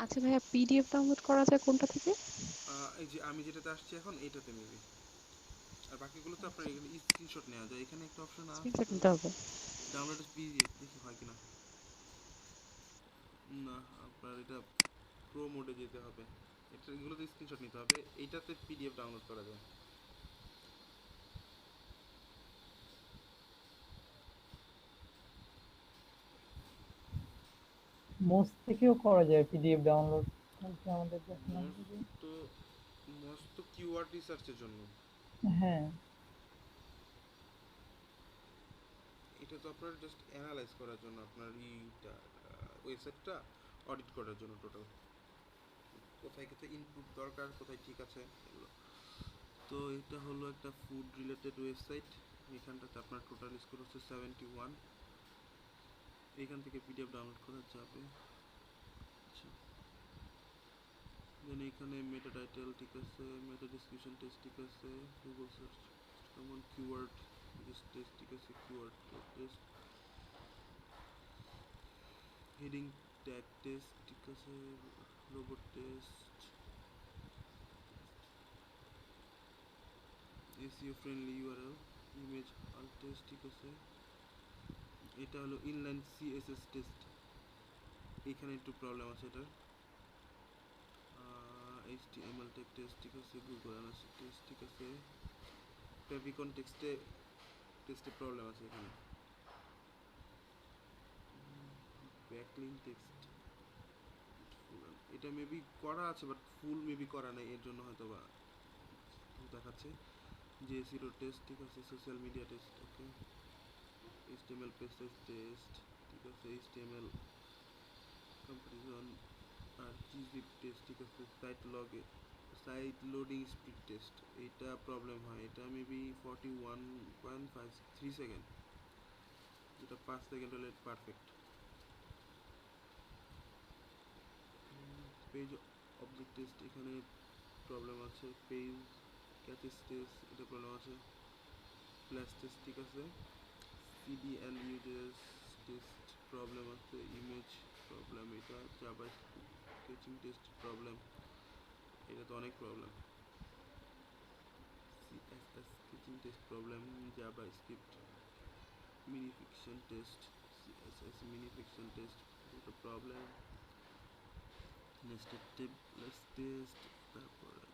আচ্ছা ভাইয়া, পিডিএফ ডাউনলোড করা যায় কোনটা থেকে? এই যে আমি যেটাতে আসছি এখন এইটাতে মেবি, আর বাকিগুলো তো আপনার এখানে স্ক্রিনশট নেওয়া যায়। এখানে একটা অপশন স্ক্রিনশট আছে নিতে হবে। ডাউনলোড পিডিএফ, দেখি হয় কিনা। না, আপনার এটা প্রো মোডে যেতে হবে, এটা এগুলোতে স্ক্রিনশট নিতে হবে, এইটাতে পিডিএফ ডাউনলোড করা যায়। মোজ থেকেও করা যায় পিডিএফ ডাউনলোড, কালকে আমাদের দেখলাম মস্ত যে। মস্ত কিওয়ার্ড রিসার্চের জন্য। হ্যাঁ, এটা তো আপনার জাস্ট অ্যানালাইজ করার জন্য, আপনার এইটা ওয়েবসাইটটা অডিট করার জন্য টোটাল, কোথায় কোথায় ইনপুট দরকার, কোথায় ঠিক আছে এগুলো। তো এটা হলো একটা ফুড রিলেটেড ওয়েবসাইট। এখানটাতে আপনার টোটাল স্কোর হচ্ছে 71। এখান থেকে পিডিএফ ডাউনলোড করা যাবে। আচ্ছা, দেন এখানে মেটা টাইটেল ঠিক আছে, মেটা ডেসক্রিপশন টেস্ট ঠিক আছে, গুগল সার্চ কেমন, কিওয়ার্ড টেস্ট ঠিক আছে, keyword test, heading tag test ঠিক আছে, robot test, SEO friendly URL, image Alt test ঠিক আছে। এটা হলো ইনলাইন সিএসএস টেস্ট, এখানে একটু প্রবলেম আছে এটার। এইচটিএমএল ট্যাগ টেস্ট ঠিক আছে, গুগল অ্যানালিসিস টেস্ট ঠিক আছে, ফেভিকন টেস্টে প্রবলেম আছে এখানে। ব্যাকলিঙ্ক টেক্সট, এটা মেবি করা আছে বাট ফুল মেবি করা নেই, এর জন্য হয়তো বা দেখাচ্ছে। জেএসিরো টেস্ট ঠিক আছে, social media test okay, HTML page size test ঠিক আছে, এইচটিএমএল কম্পারিজন আর জিজিপ টেস্ট ঠিক আছে, সাইট লোডিং স্পিড টেস্ট, এইটা প্রবলেম হয়, এটা মেবি 41.53 সেকেন্ড, যেটা 5 সেকেন্ড হলে পারফেক্ট। পেজ অবজেক্ট টেস্ট, এখানে প্রবলেম আছে, পেজ ক্যাচেস টেস্ট এটা প্রবলেম আছে, ফ্ল্যাশ টেস্ট ঠিক আছে, সিডিএল ইউজেস টেস্ট প্রবলেম আছে, ইমেজ প্রবলেম, এটা জাভা স্কেচিং টেস্ট প্রবলেম, এটা তো অনেক problem, CSS sketching test problem, JavaScript minification test, CSS minification test এটা প্রবলেম, নেস্টেড টেবলেস টেস্ট, তারপরে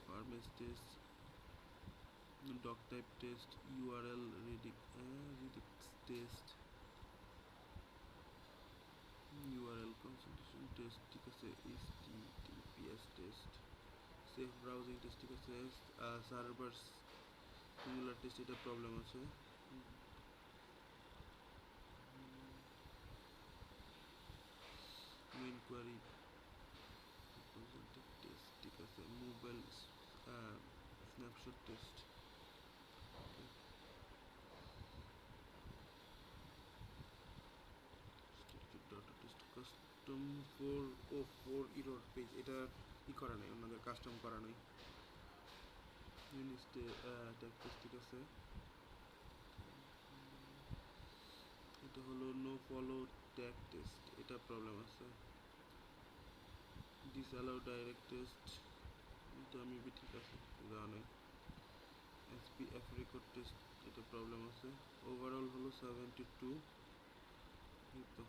frames test, doc type test, URL redirects test, URL concentration test ঠিক আছে, HTTPS test, safe browsing test ঠিক আছে, সার্ভার সিঙ্গুলার টেস্ট এটা প্রবলেম আছে, মেইন কোয়ারি টেস্ট ঠিক আছে, mobile snapshot test, data test, custom four error page এটা ই করা নাই, ওনাদের কাস্টম করা নাই, ইউনিস্টে ট্যাগ টেস্ট ঠিক আছে, এটা হলো নো ফলো ট্যাগ টেস্ট এটা প্রবলেম আছে, ডিসঅ্যালাউ ডাইরেক্ট টেস্ট এটা মেবি ঠিক আছে দেওয়া নেই, এসপিএফ রেকর্ড টেস্ট এটা প্রবলেম আছে, ওভারঅল হলো 72 এই তো।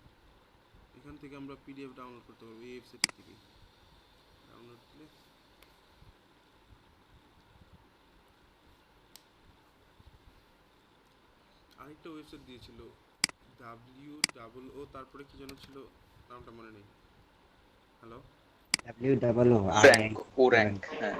এখান থেকে আমরা পিডিএফ ডাউনলোড করতে পারবো এই ওয়েবসাইট থেকে ডাউনলোড দিলে আরেকটা ওয়েবসাইট দিয়েছিল WOO তারপরে কি যেন ছিল নামটা মনে নেই হ্যালো WOO র্যাঙ্ক ও র্যাঙ্ক হ্যাঁ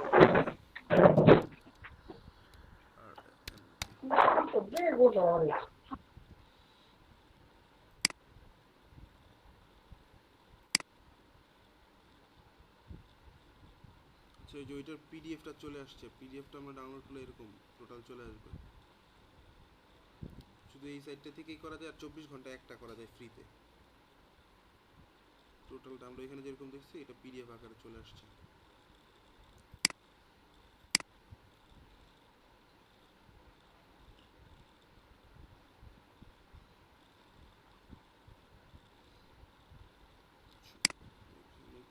আচ্ছা ওই যে ওইটার পিডিএফটা চলে আসছে পিডিএফটা আমরা ডাউনলোড করলে এরকম টোটাল চলে আসবে শুধু এই সাইটটা থেকেই করা যায় আর 24 ঘন্টা একটা করা যায় ফ্রিতে টোটালটা আমরা এখানে যেরকম দেখছি এটা পিডিএফ আকারে চলে আসছে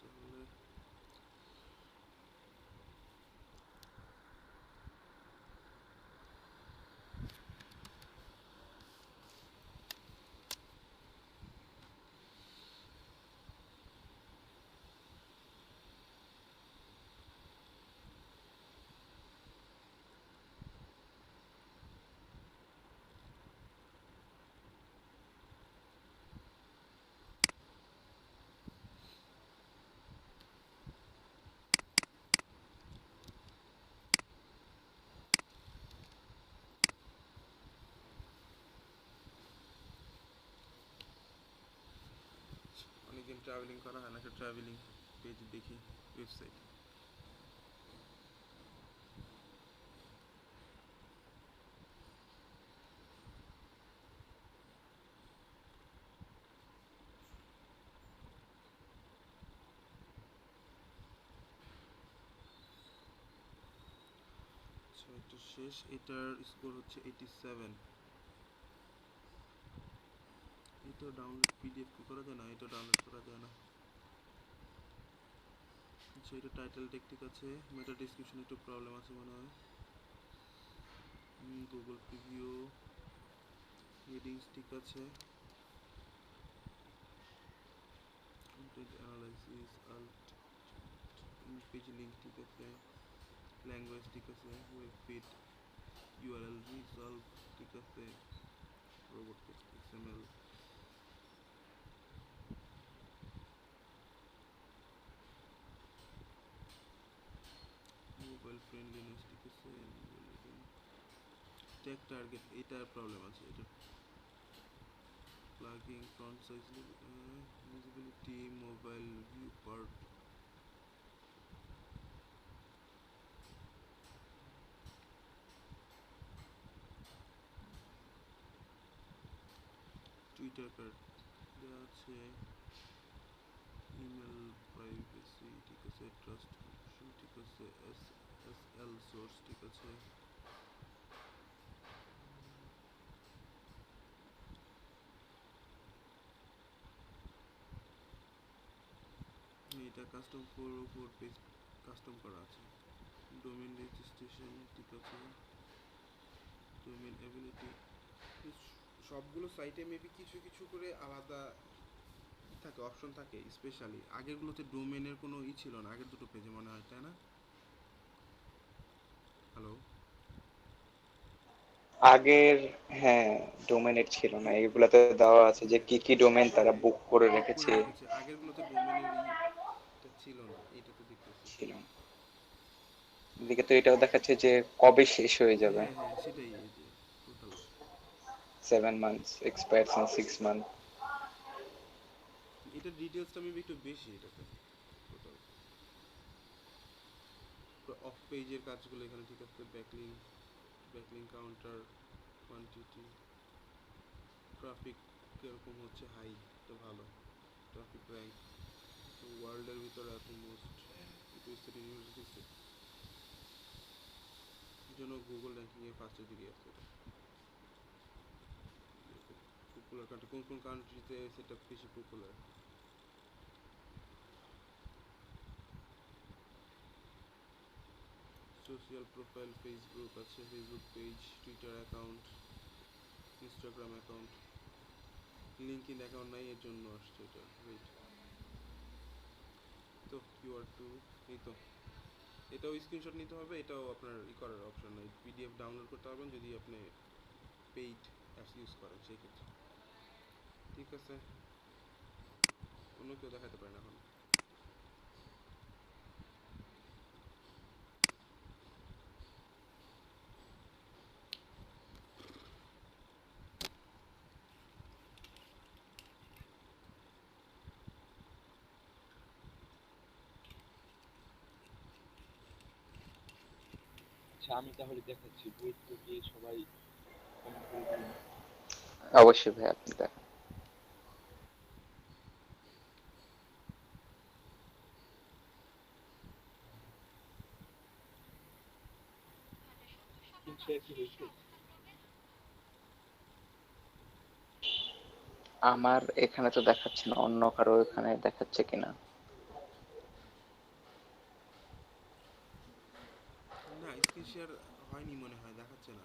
তাহলে অনেকদিন ট্রাভেলিং করা হয় না একটা ট্রাভেলিং পেজ দেখি ওয়েবসাইট আচ্ছা এটা শেষ এটার স্কোর হচ্ছে 87 এটা ডাউনলোড পিডিএফ কি করা যায় না এটা ডাউনলোড করা যায় না আচ্ছা এটা টাইটেল টেক ঠিক আছে মেটা ডেসক্রিপশন একটু প্রবলেম আছে মনে হয় গুগল প্রিভিউ হেডিংস ঠিক আছে content analysis Alt page link ঠিক আছে ল্যাঙ্গুয়েজ ঠিক আছে ওয়েব ফিট ইউআরএল রিজলভ ঠিক আছে robot text XML mobile friendliness ঠিক আছে টেক টার্গেট এটার প্রবলেম আছে এটা plugging font size visibility mobile view part Twitter card দেওয়া আছে ইমেল প্রাইভেসি ঠিক আছে ট্রাস্ট ঠিক আছে এসএসএল সোর্স ঠিক আছে এটা কাস্টম 404 পেজ কাস্টম করা আছে ডোমেইন রেজিস্ট্রেশন ঠিক আছে ডোমেইন অ্যাবিলিটি সবগুলো সাইটে মেবি কিছু কিছু করে আলাদা থাকে অপশন থাকে স্পেশালি আগেরগুলোতে ডোমেইনের কোনো ছিল না আগের দুটো পেজে মনে হয় তাই না হ্যালো আগের হ্যাঁ ডোমেনের ছিল না এগুলাতে দেওয়া আছে যে কি কি ডোমেন তারা বুক করে রেখেছে আগেরগুলোতে ডোমেইনের এটা ছিল না এটা তো দেখতেছি ছিল এদিকে তো এটাও দেখাচ্ছে যে কবে শেষ হয়ে যাবে হ্যাঁ সেটাই এই যে total 7 months expires in 6 months এটা ডিটেইলসটা মেবি একটু বেশি এটাতে টোটাল অফ পেজের কাজগুলো এখানে ঠিক আছে ব্যাকলিং কাউন্টার কোয়ান্টিটি ট্রাফিক কিরকম হচ্ছে হাই তো ভালো ট্রাফিক র্যাঙ্ক ওয়ার্ল্ডের ভিতরে এত মোস্ট ইউনিভার্সিটি জন্য গুগল র্যাঙ্কিংয়ে ফার্স্টের দিকে আছে পপুলার কান্ট্রি কোন কোন কান্ট্রিতে সেটা বেশি পপুলার সোশ্যাল প্রোফাইল ফেসবুক আছে Facebook page Twitter account Instagram account link in account নাই, এর জন্য আসছে এটা। ওয়েট, তো কিউআর টু, এই তো এটাও স্ক্রিনশট নিতে হবে, এটাও আপনার করার অপশন নাই, পিডিএফ ডাউনলোড করতে পারবেন যদি আপনি পেইড অ্যাপস ইউজ করেন সেই ক্ষেত্রে। ঠিক আছে, অন্য কেউ দেখাতে পারেন এখন। আচ্ছা আমি তাহলে দেখাচ্ছি, বই থেকে সবাই কমেন্ট করে দিন। অবশ্যই ভাই, আপনি দেখেন। শেয়ার কি হয়েছে? আমার এখানে তো দেখাচ্ছে না, অন্য কারো এখানে দেখাচ্ছে কিনা। না, স্ক্রিন শেয়ার হয়নি মনে হয়, দেখাচ্ছে না।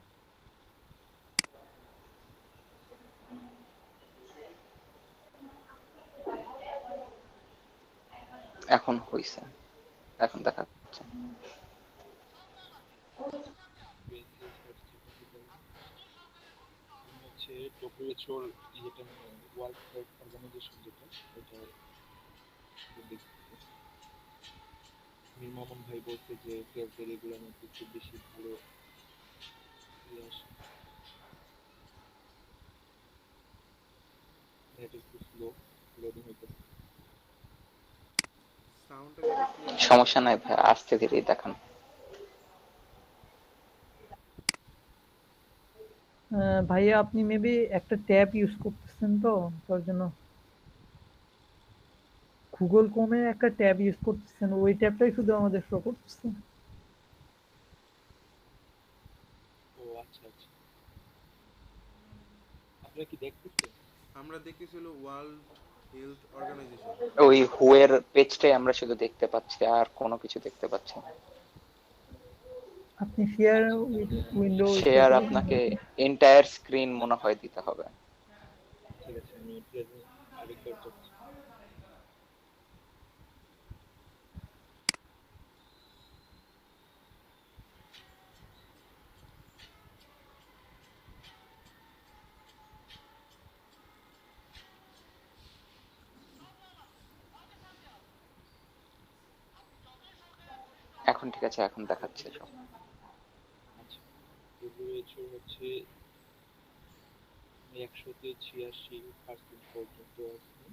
এখন হইছে, এখন দেখাচ্ছে। হচ্ছে ডব্লিউএইচওর যেটা ওয়ার্ল্ড হেলথ অর্গানাইজেশন যেটা, এটা দেখতেছি। মীর মামুন ভাই বলছে যে হেলথের এগুলোর মধ্যে খুব বেশি ভালো ইয়ে আসে। নেট একটু স্লো লোডিং হইতেছে। সাউন্ডটা যদি ক্লিয়ার না হয়। সমস্যা নাই ভাই, আস্তে ধীরে দেখান। ভাইয়া আপনি মেবি একটা ট্যাব ইউজ করতেছেন তো, তার জন্য গুগল ক্রোমে একটা ট্যাব ইউজ করতেছেন, ওই ট্যাবটাই শুধু আমাদের শো করতেছে। ও আচ্ছা আচ্ছা, আপনারা কি দেখতেছেন? আমরা দেখতেছিল ওয়ার্ল্ড হেলথ অর্গানাইজেশন। ওই হু এর পেজটাই আমরা শুধু দেখতে পাচ্ছি, আর কোনো কিছু দেখতে পাচ্ছি না। আপনি শেয়ার আচ্ছা তাহলে উইন্ডো শেয়ার আপনাকে এন্টায়ার স্ক্রিন মনে হয় দিতে হবে। ঠিক আছে, আমি আরেকবার যাচ্ছি। এখন ঠিক আছে, এখন দেখাচ্ছে সব। আচ্ছা, ডব্লিউএইচও হচ্ছে 186% পর্যন্ত আছে।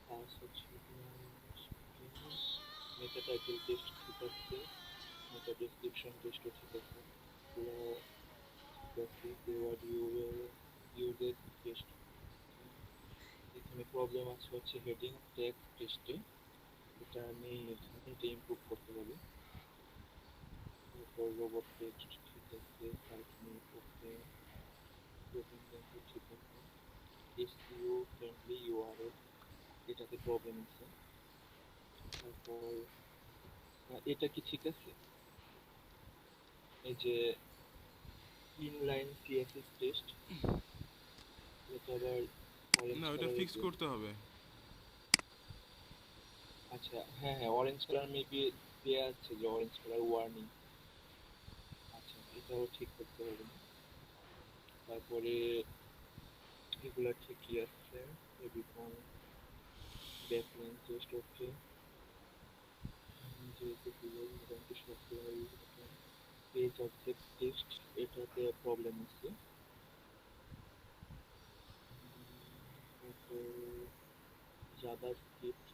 পাঁচ হচ্ছে মেটা টাইটেল টেস্ট ঠিক আছে, মেটা ডেসক্রিপশন টেস্টও ঠিক আছে, পুরো ঠিক আছে। কিওয়ার্ড ইউজের টেস্ট, এখানে প্রবলেম আছে হচ্ছে হেডিং ট্যাগ টেস্টে, এটা নেই এখানে, এটা ইমপ্রুভ করতে হবে। তারপর রোবট টেক্সট ঠিক আছে, সার্কিং ওকে, প্রোটিন টেম্পো ঠিক আছে, এসইও ফ্রেন্ডলি ইউআরএল এটাতে প্রবলেম আছে। তারপর এটা কি ঠিক আছে? এই যে ইনলাইন সিএসএস টেস্ট, এটা আবার অরেঞ্জ না, ওটা কালারের ফিক্স যে, করতে হবে। আচ্ছা হ্যাঁ হ্যাঁ অরেঞ্জ কালার মেবি দেয়া আছে যে অরেঞ্জ কালার ওয়ার্নিং, আচ্ছা এটাও ঠিক করতে হবে। তারপরে এগুলা ঠিকই আছে, এবিকন ব্যাকলাইন টেস্ট ওকে, যেহেতু গুগল মোটামুটি সফটওয়্যার পেজ অবজেক্ট টেস্ট এটাতে প্রবলেম আছে। তারপর জাভাস্ক্রিপ্ট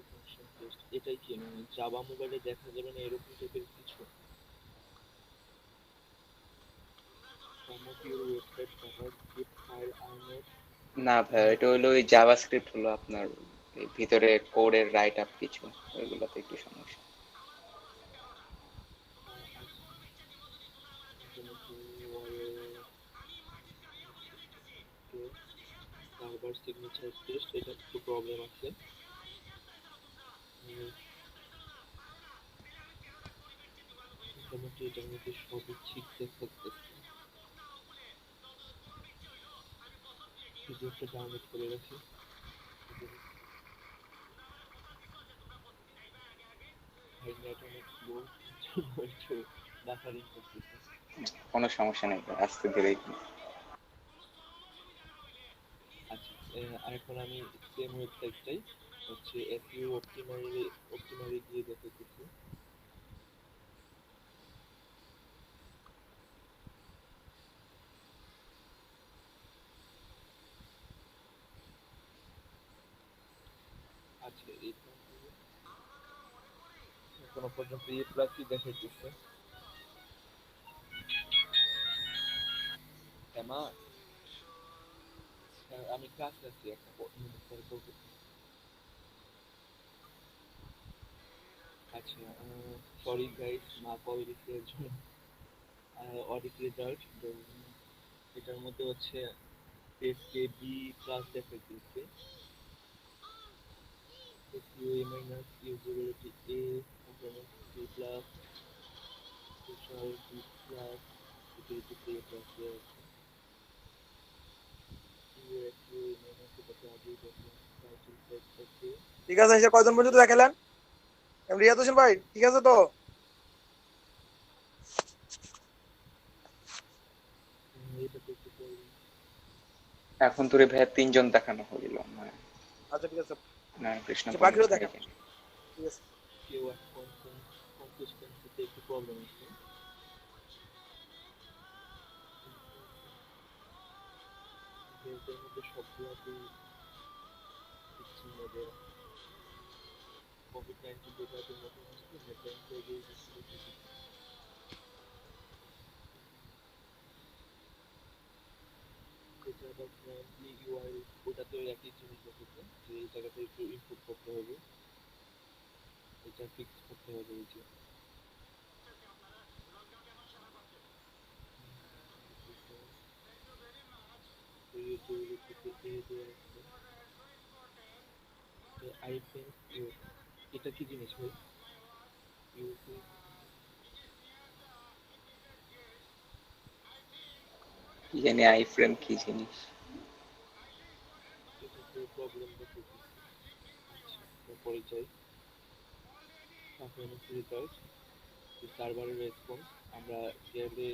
ফাংশন টেস্ট, এটাই কি মানে জাভা মোবাইলে দেখা যাবে না এরকম টাইপের কিছু? Some of your website JavaScript file are not না ভাই, এটা হলো ওই জাভাস্ক্রিপ্ট, হলো আপনার এই ভিতরে কোডের রাইট আপ কিছু, ওইগুলোতে একটু সমস্যা। সার্ভার সিগনেচার টেস্ট, এটা একটু প্রবলেম আছে। মোটামুটি এটার মধ্যে সবই ঠিক দেখাচ্ছে। পিডিএফটা ডাউনলোড করে রাখি। ভাই নেট অনেক স্লো, একটু বাফারিং করতেছে। কোনো সমস্যা নেই, আস্তে ধীরেই। আচ্ছা, আর এখন আমি সেম ওয়েবসাইটটাই হচ্ছে এসইও অপটিমারি দিয়ে দেখাইতেছি। আচ্ছা, এখনো পর্যন্ত এ প্লাসই দেখাইতেছে। মা, আমি ক্লাসে আছি, একটা মিনিট পরে করবো। আচ্ছা, সরি গাইস, মা কল দিচ্ছে এর জন্য। অডিট রেজাল্ট এটার মধ্যে হচ্ছে টেস্টে বি প্লাস দেখাইতেছে, SEO A minus, usability A, performance B plus, social B plus, security A plus দেওয়া আছে। এসইও এ মাইনাস এটাতে আগেই দেখলাম, টাইটেল সেটটাতে ঠিক আছে, এসে কয়জন পর্যন্ত দেখালেন রিয়াদ হোসেন ভাই? ঠিক আছে তো? এটাতে একটু প্রবলেম। এখন তোরে ভাই 3 জন দেখানো হইল, মানে আচ্ছা ঠিক আছে, না কৃষ্ণ বাকিও দেখান। ঠিক আছে, কেউ কনসিস্টেন্সিতে একটু প্রবলেম আছে। এর মধ্যে সবগুলোতেই বিচ্ছিন্ন যে কোভিড-19 ডেটাতে নতুন আসছে, হেডলাইন পেজে এটা আবার ফ্রেন্ডলি ইউআই, ওটাতেও একই জিনিস দেখেছে যে এই জায়গাতে একটু ইনপুট করতে হবে, এটা ফিক্স করতে হবে। এই যে এটা কি জিনিস ভাই? কি জানি আই ফ্রেম কি জিনিস। এটাতে প্রবলেম দেখেছি। পরিচয়, পারফরম্যান্স রেজাল্ট, সার্ভারের রেসপন্স, আমরা গেলে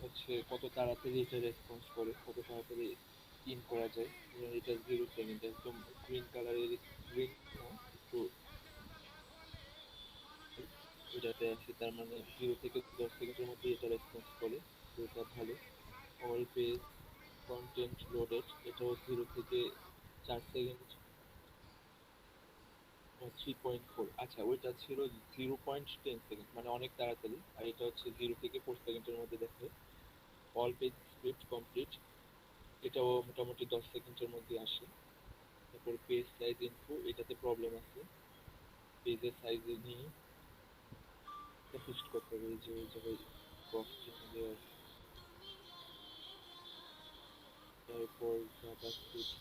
হচ্ছে কত তাড়াতাড়ি এটা রেসপন্স করে, কত তাড়াতাড়ি ইন করা যায়। এটা 0 সেকেন্ড, একদম গ্রিন কালারের, গ্রিন না একটু এটাতে আছে, তার মানে 0 থেকে 10 সেকেন্ডের মধ্যে এটা রেসপন্স করে, তো এটা ভালো। অল পেজ কন্টেন্ট লোডেড, এটাও 0 থেকে 4 সেকেন্ড, 3.4। আচ্ছা, ওইটা ছিল 0.10 সেকেন্ড, মানে অনেক তাড়াতাড়ি, আর এটা হচ্ছে 0 থেকে 4 সেকেন্ডের মধ্যে দেখে। অল পেজ স্ক্রিপ্ট কমপ্লিট, এটাও মোটামুটি 10 সেকেন্ডের মধ্যে আসে। তারপর পেজ সাইজ ইনফো, এটাতে প্রবলেম আছে, পেজের সাইজ নিয়ে ফিক্সড করতে হবে। এই যে ওই জায়গায় ক্রস চিহ্ন দেওয়া আছে। তারপর জাভাস্ক্রিপ্ট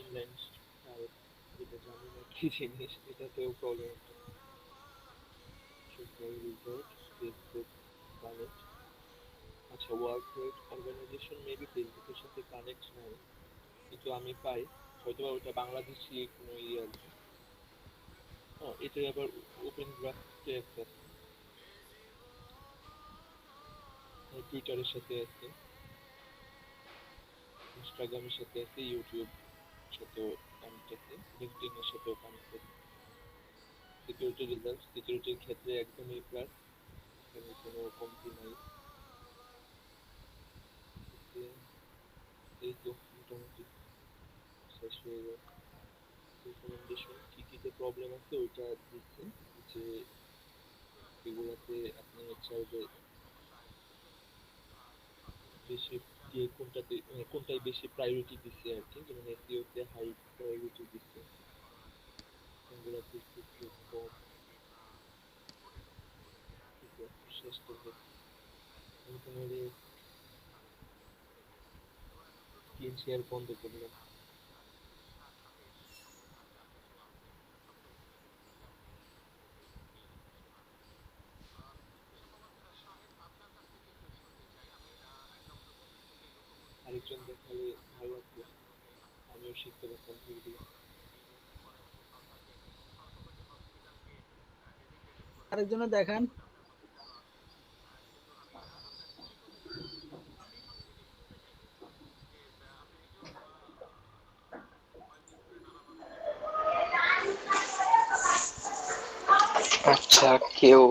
ইনলাইন স্টাইল, এটা জানি না কি জিনিস, এটাতেও প্রবলেম আছে। Social result, Facebook connect. আচ্ছা, ওয়ার্ক উইথ অর্গানাইজেশন মেবি ফেসবুকের সাথে কানেক্ট নাই, কিন্তু আমি পাই হয়তো ওটা বাংলাদেশি কোনো ইয়ে আর কি। হ্যাঁ, এটাই আবার ওপেন গ্রাফ টেক্সট আছে, টুইটারের সাথে আছে, ইনস্টাগ্রামের সাথে আছে, ইউটিউব সাথেও কানেক্ট আছে, লিঙ্কডইনের সাথেও কানেক্ট আছে। সিকিউরিটি রেজাল্ট, সিকিউরিটির ক্ষেত্রে একদম এ প্লাস, এখানে কোনো কমতি নাই। এই তো মোটামুটি শেষ হয়ে যায়। রিকমেন্ডেশন কি কিতে প্রবলেম আছে ওইটা দিচ্ছে, যে এগুলাতে আপনি চাইলে বেশি কোনটাতে কোনটাই বেশি প্রায়োরিটি দিচ্ছে আর কি, যেমন এসইওতে হাই প্রায়োরিটি দিচ্ছে, কোনগুলাতে একটু কম। ঠিক আছে, শেষ করবে। আমি তোমার স্ক্রিন শেয়ার বন্ধ করলাম। আরেকজন দেখালে ভালো লাগতো, আমিও শিখতে পারতাম সেগুলো। আরেকজনে দেখান। আচ্ছা, কেউ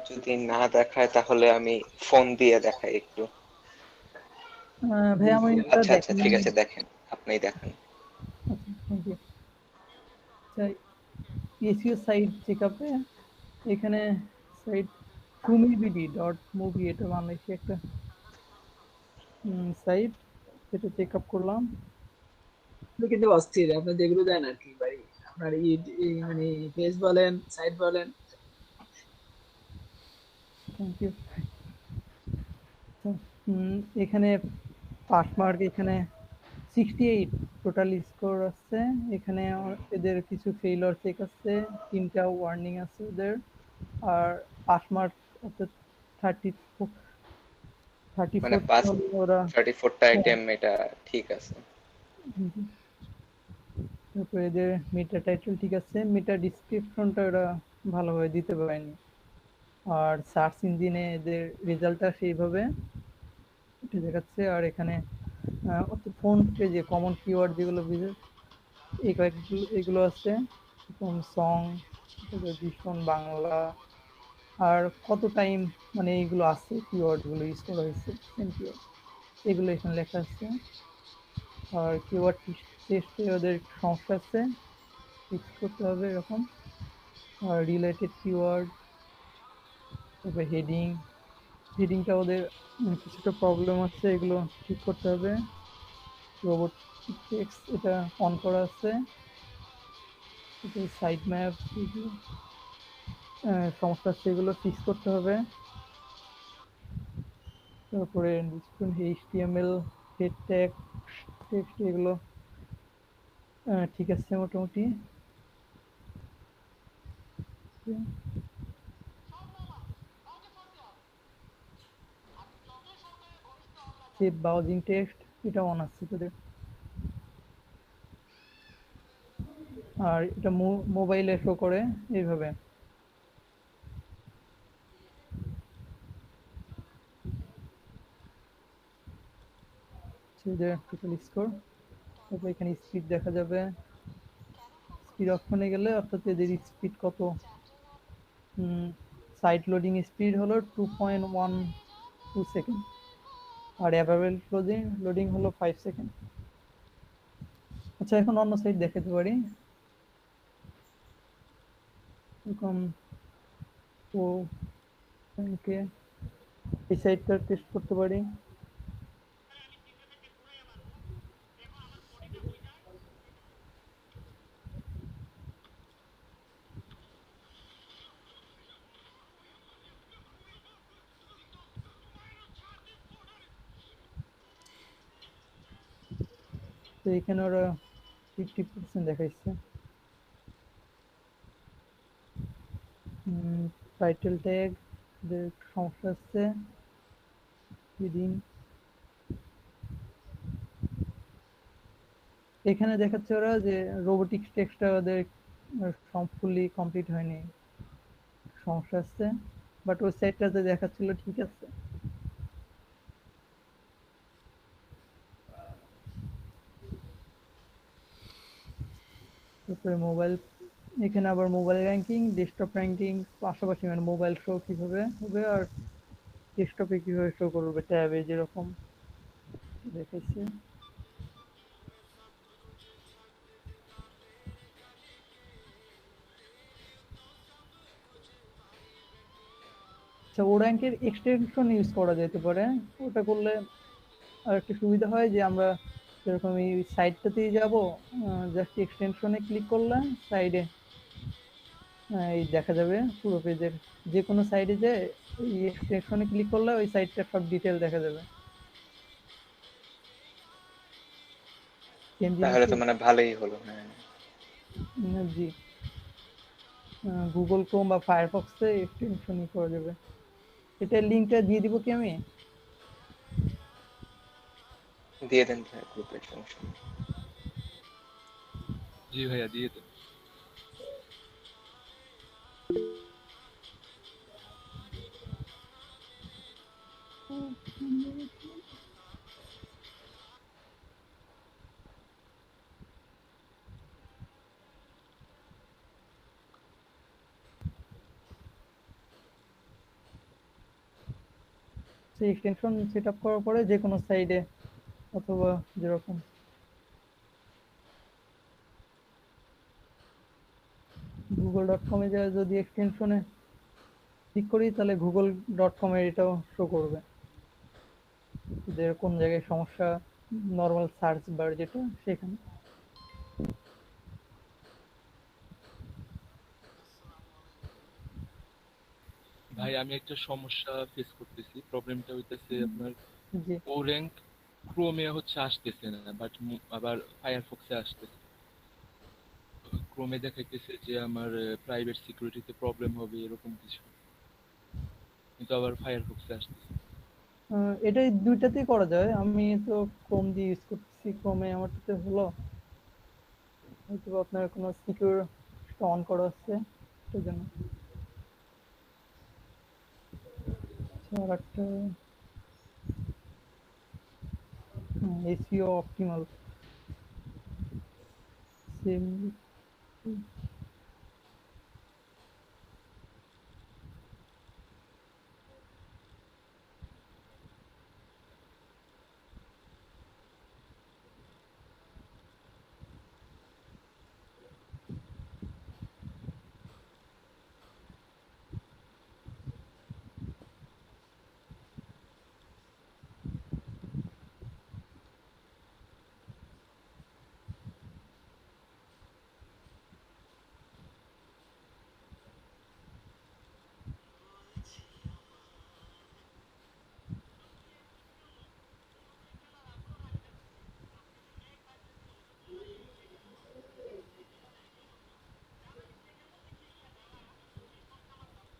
যদি না দেখায় তাহলে আমি ফোন দিয়ে দেখাই একটু। ভাই আমার এটা আচ্ছা আচ্ছা, দেখেন ঠিক আমি। আছে, দেখেন, আপনিই দেখান। আচ্ছা, থ্যাংক ইউ। আচ্ছা, এসিও সাইট চেকআপে এখানে সাইট fumiBD.movie, এটা বাংলাদেশি একটা সাইট, সেটা চেক আপ করলাম। আপনি কিন্তু অস্থির, আপনি যেগুলো দেন আর কি ভাই, আপনার মানে পেজ বলেন, সাইট বলেন। Thank you. এখানে পাস মার্ক এখানে 68 টোটাল স্কোর আছে। এখানে এদের কিছু ফেইলর চেক আছে, 3টা ওয়ার্নিং আছে ওদের। আর পাস মার্ক অর্থাৎ 34 মানে 34 ওরা। 34টা হ্যাঁ, আইটেম, এটা ঠিক আছে। হুম। তারপরে এদের মেটা টাইটেল ঠিক আছে, মেটা ডিসক্রিপশনটা ওরা ভালোভাবে দিতে পারেনি। আর সার্চ ইঞ্জিনে এদের রেজাল্টটা সেইভাবে এটা দেখাচ্ছে। আর এখানে ফোন পেজে কমন কিওয়ার্ড যেগুলো এই কয়েকগুলো এগুলো আছে, যেরকম সং, ভীষণ বাংলা, আর কত টাইম মানে এইগুলো আছে কিওয়ার্ড গুলো ইউজ করা হয়েছে, সেম কিওয়ার্ড এগুলো এখানে লেখা আছে। আর কিওয়ার্ড টেস্টে ওদের সমস্যা আছে, ফিক্স করতে হবে এরকম। আর রিলেটেড কিওয়ার্ড, তারপরে হেডিংটা ওদের কিছুটা প্রবলেম আছে, এগুলো ঠিক করতে হবে। রোবট টেক্সট এটা অন করা আছে। সাইড ম্যাপ সমস্যা আছে, এগুলো ফিক্স করতে হবে। তারপরে HTML হেড ট্যাগ টেক্সট এগুলো ঠিক আছে মোটামুটি। সেভ ব্রাউজিং টেক্সট এটা অন আছে তোদের। আর এটা মোবাইলে শো করে এইভাবে। টোটাল স্কোর, তারপর এখানে স্পিড দেখা যাবে। স্পিড অপশনে গেলে অর্থাৎ এদের স্পিড কত, সাইট লোডিং স্পিড হলো 2.12 সেকেন্ড, আর অ্যাভারেজ লোডিং হলো 5 সেকেন্ড। আচ্ছা, এখন অন্য সাইট দেখাতে পারি, এরকম ও এই সাইটটা টেস্ট করতে পারি। তো এখানে ওরা 50% দেখাইছে। টাইটেল ট্যাগ সমস্যা আছে, এখানে দেখাচ্ছে ওরা যে রোবোটিক্স টেক্সটটা ওদের সম্পূর্ণলি কমপ্লিট হয়নি, সমস্যা আছে। বাট ওই সাইটটাতে দেখাচ্ছিল ঠিক আছে। তারপরে মোবাইল, এখানে আবার মোবাইল র্যাঙ্কিং, ডেস্কটপ র্যাঙ্কিং পাশাপাশি, মানে মোবাইল শো কিভাবে হবে আর ডেস্কটপে কিভাবে শো করবে ট্যাবে যেরকম দেখাইছে। আচ্ছা, ও র্যাঙ্কের এক্সটেনশন ইউজ করা যেতে পারে। ওটা করলে আর একটা সুবিধা হয় যে আমরা যেরকম এই সাইটটাতেই যাব, জাস্ট এক্সটেনশনে ক্লিক করলে সাইডে এই দেখা যাবে পুরো পেজের যে কোনো সাইডে, যে এই এক্সটেনশনে ক্লিক করলে ওই সাইটটার সব ডিটেল দেখা যাবে। তাহলে তো মানে ভালোই হলো। হ্যাঁ, জি, গুগল ক্রোম বা ফায়ারফক্সে এক্সটেনশনই করা যাবে। এটার লিঙ্কটা দিয়ে দিব কি আমি? দিয়ে দেন ভাই গ্রুপে, সমস্যা নেই। জি ভাইয়া দিয়ে দেন। সেই এক্সটেনশন সেট আপ করার পরে যে কোনো সাইডে অথবা যেরকম google.com-এ যা যদি এক্সটেনশনে ক্লিক করি তাহলে google.com এর এটাও শো করবে যে কোন জায়গায় সমস্যা, নর্মাল সার্চ বার যেটা সেখানে। ভাই আমি একটা সমস্যা ফেস করতেছি, প্রবলেমটা হইতেছে আপনার জি ও র্যাঙ্ক ক্রোমে হচ্ছে আসতেছে না, বাট আবার ফায়ারফক্সে আসতেছে। ক্রোমে দেখাইতেছে যে আমার প্রাইভেট সিকিউরিটিতে প্রবলেম হবে এরকম কিছু, কিন্তু আবার ফায়ারফক্সে আসতেছে। এটাই দুইটাতেই করা যায়। আমি তো ক্রোম দিয়ে ইউজ করতেছি, ক্রোমে আমারটাতে হলো হয়তো আপনার কোনো সিকিউর অন করা আছে সেই জন্য। আর একটা SEO optimal same.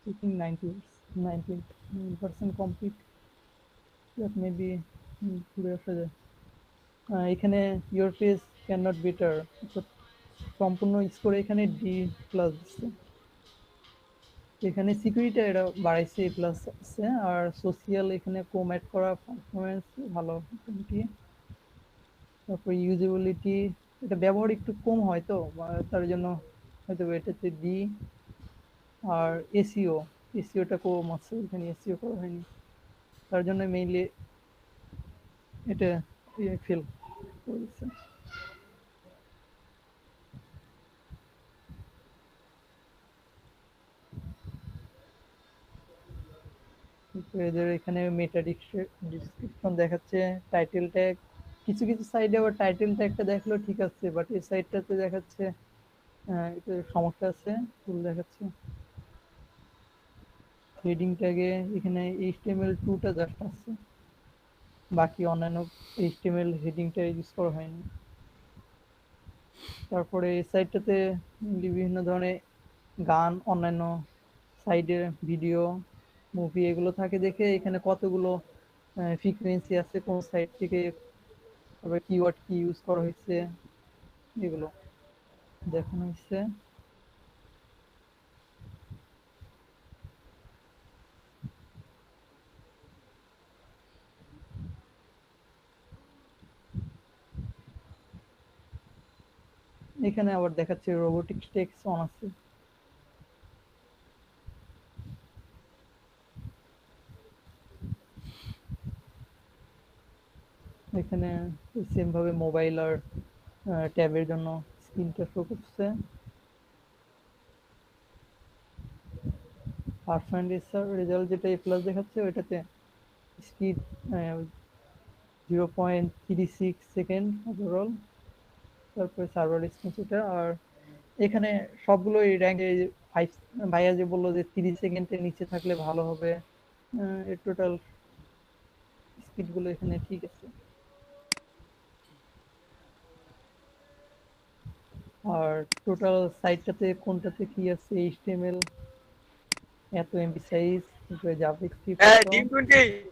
Checking 99% complete. That may be ঘুরে আসা যায়। এখানে your page cannot be better, সম্পূর্ণ স্কোর এখানে ডি প্লাস দিচ্ছে। এখানে সিকিউরিটি এটা বাড়াইছে এ প্লাস আছে, আর সোশিয়াল এখানে কম অ্যাড করা, পারফরমেন্স ভালো মোটামুটি। তারপর ইউজেবিলিটি এটা ব্যবহার একটু কম হয় তো তার জন্য হয়তো এটাতে ডি। আর এসিওটা কম আছে, এখানে এসিও করা হয়নি, তার জন্য মেইনলি এটা ফেল করেছে। এদের এখানে মেটা ডিসক্রিপশন দেখাচ্ছে, টাইটেল ট্যাগ কিছু কিছু সাইডে আবার টাইটেল ট্যাগটা দেখলো ঠিক আছে, বাট এই সাইডটাতে দেখাচ্ছে এটা সমস্যা আছে, ভুল দেখাচ্ছে। হেডিং ট্যাগে এখানে HTML2টা জাস্ট আছে, বাকি অন্যান্য HTML হেডিংটা ইউজ করা হয়নি। তারপরে এই সাইডটাতে বিভিন্ন ধরনের গান, অন্যান্য সাইডের ভিডিও, মুভি এগুলো থাকে দেখে এখানে কতগুলো ফ্রিকোয়েন্সি আছে, কোন সাইড থেকে, তারপরে কিওয়ার্ড কি ইউজ করা হয়েছে এগুলো দেখানো হয়েছে। এখানে আবার দেখাচ্ছে রোবোটিক্স টেক্স অন আছে। এখানে সেম ভাবে মোবাইল আর ট্যাবের জন্য স্ক্রিনটা শো করছে। পারফরম্যান্স রেজাল্ট যেটা এ প্লাস দেখাচ্ছে ওইটাতে স্পিড 0.36 সেকেন্ড ওভারঅল, তারপরে সার্ভার রেসপন্স এটা। আর এখানে সবগুলো এই র্যাঙ্কে 5, ভাইয়া যে বললো যে 30 সেকেন্ডের নিচে থাকলে ভালো হবে, এর টোটাল স্পিডগুলো এখানে ঠিক আছে। আর টোটাল সাইটটাতে কোনটাতে কি আছে, HTML এত এমবি সাইজ, তারপরে জাভাস্ক্রিপ্ট, ডিম 20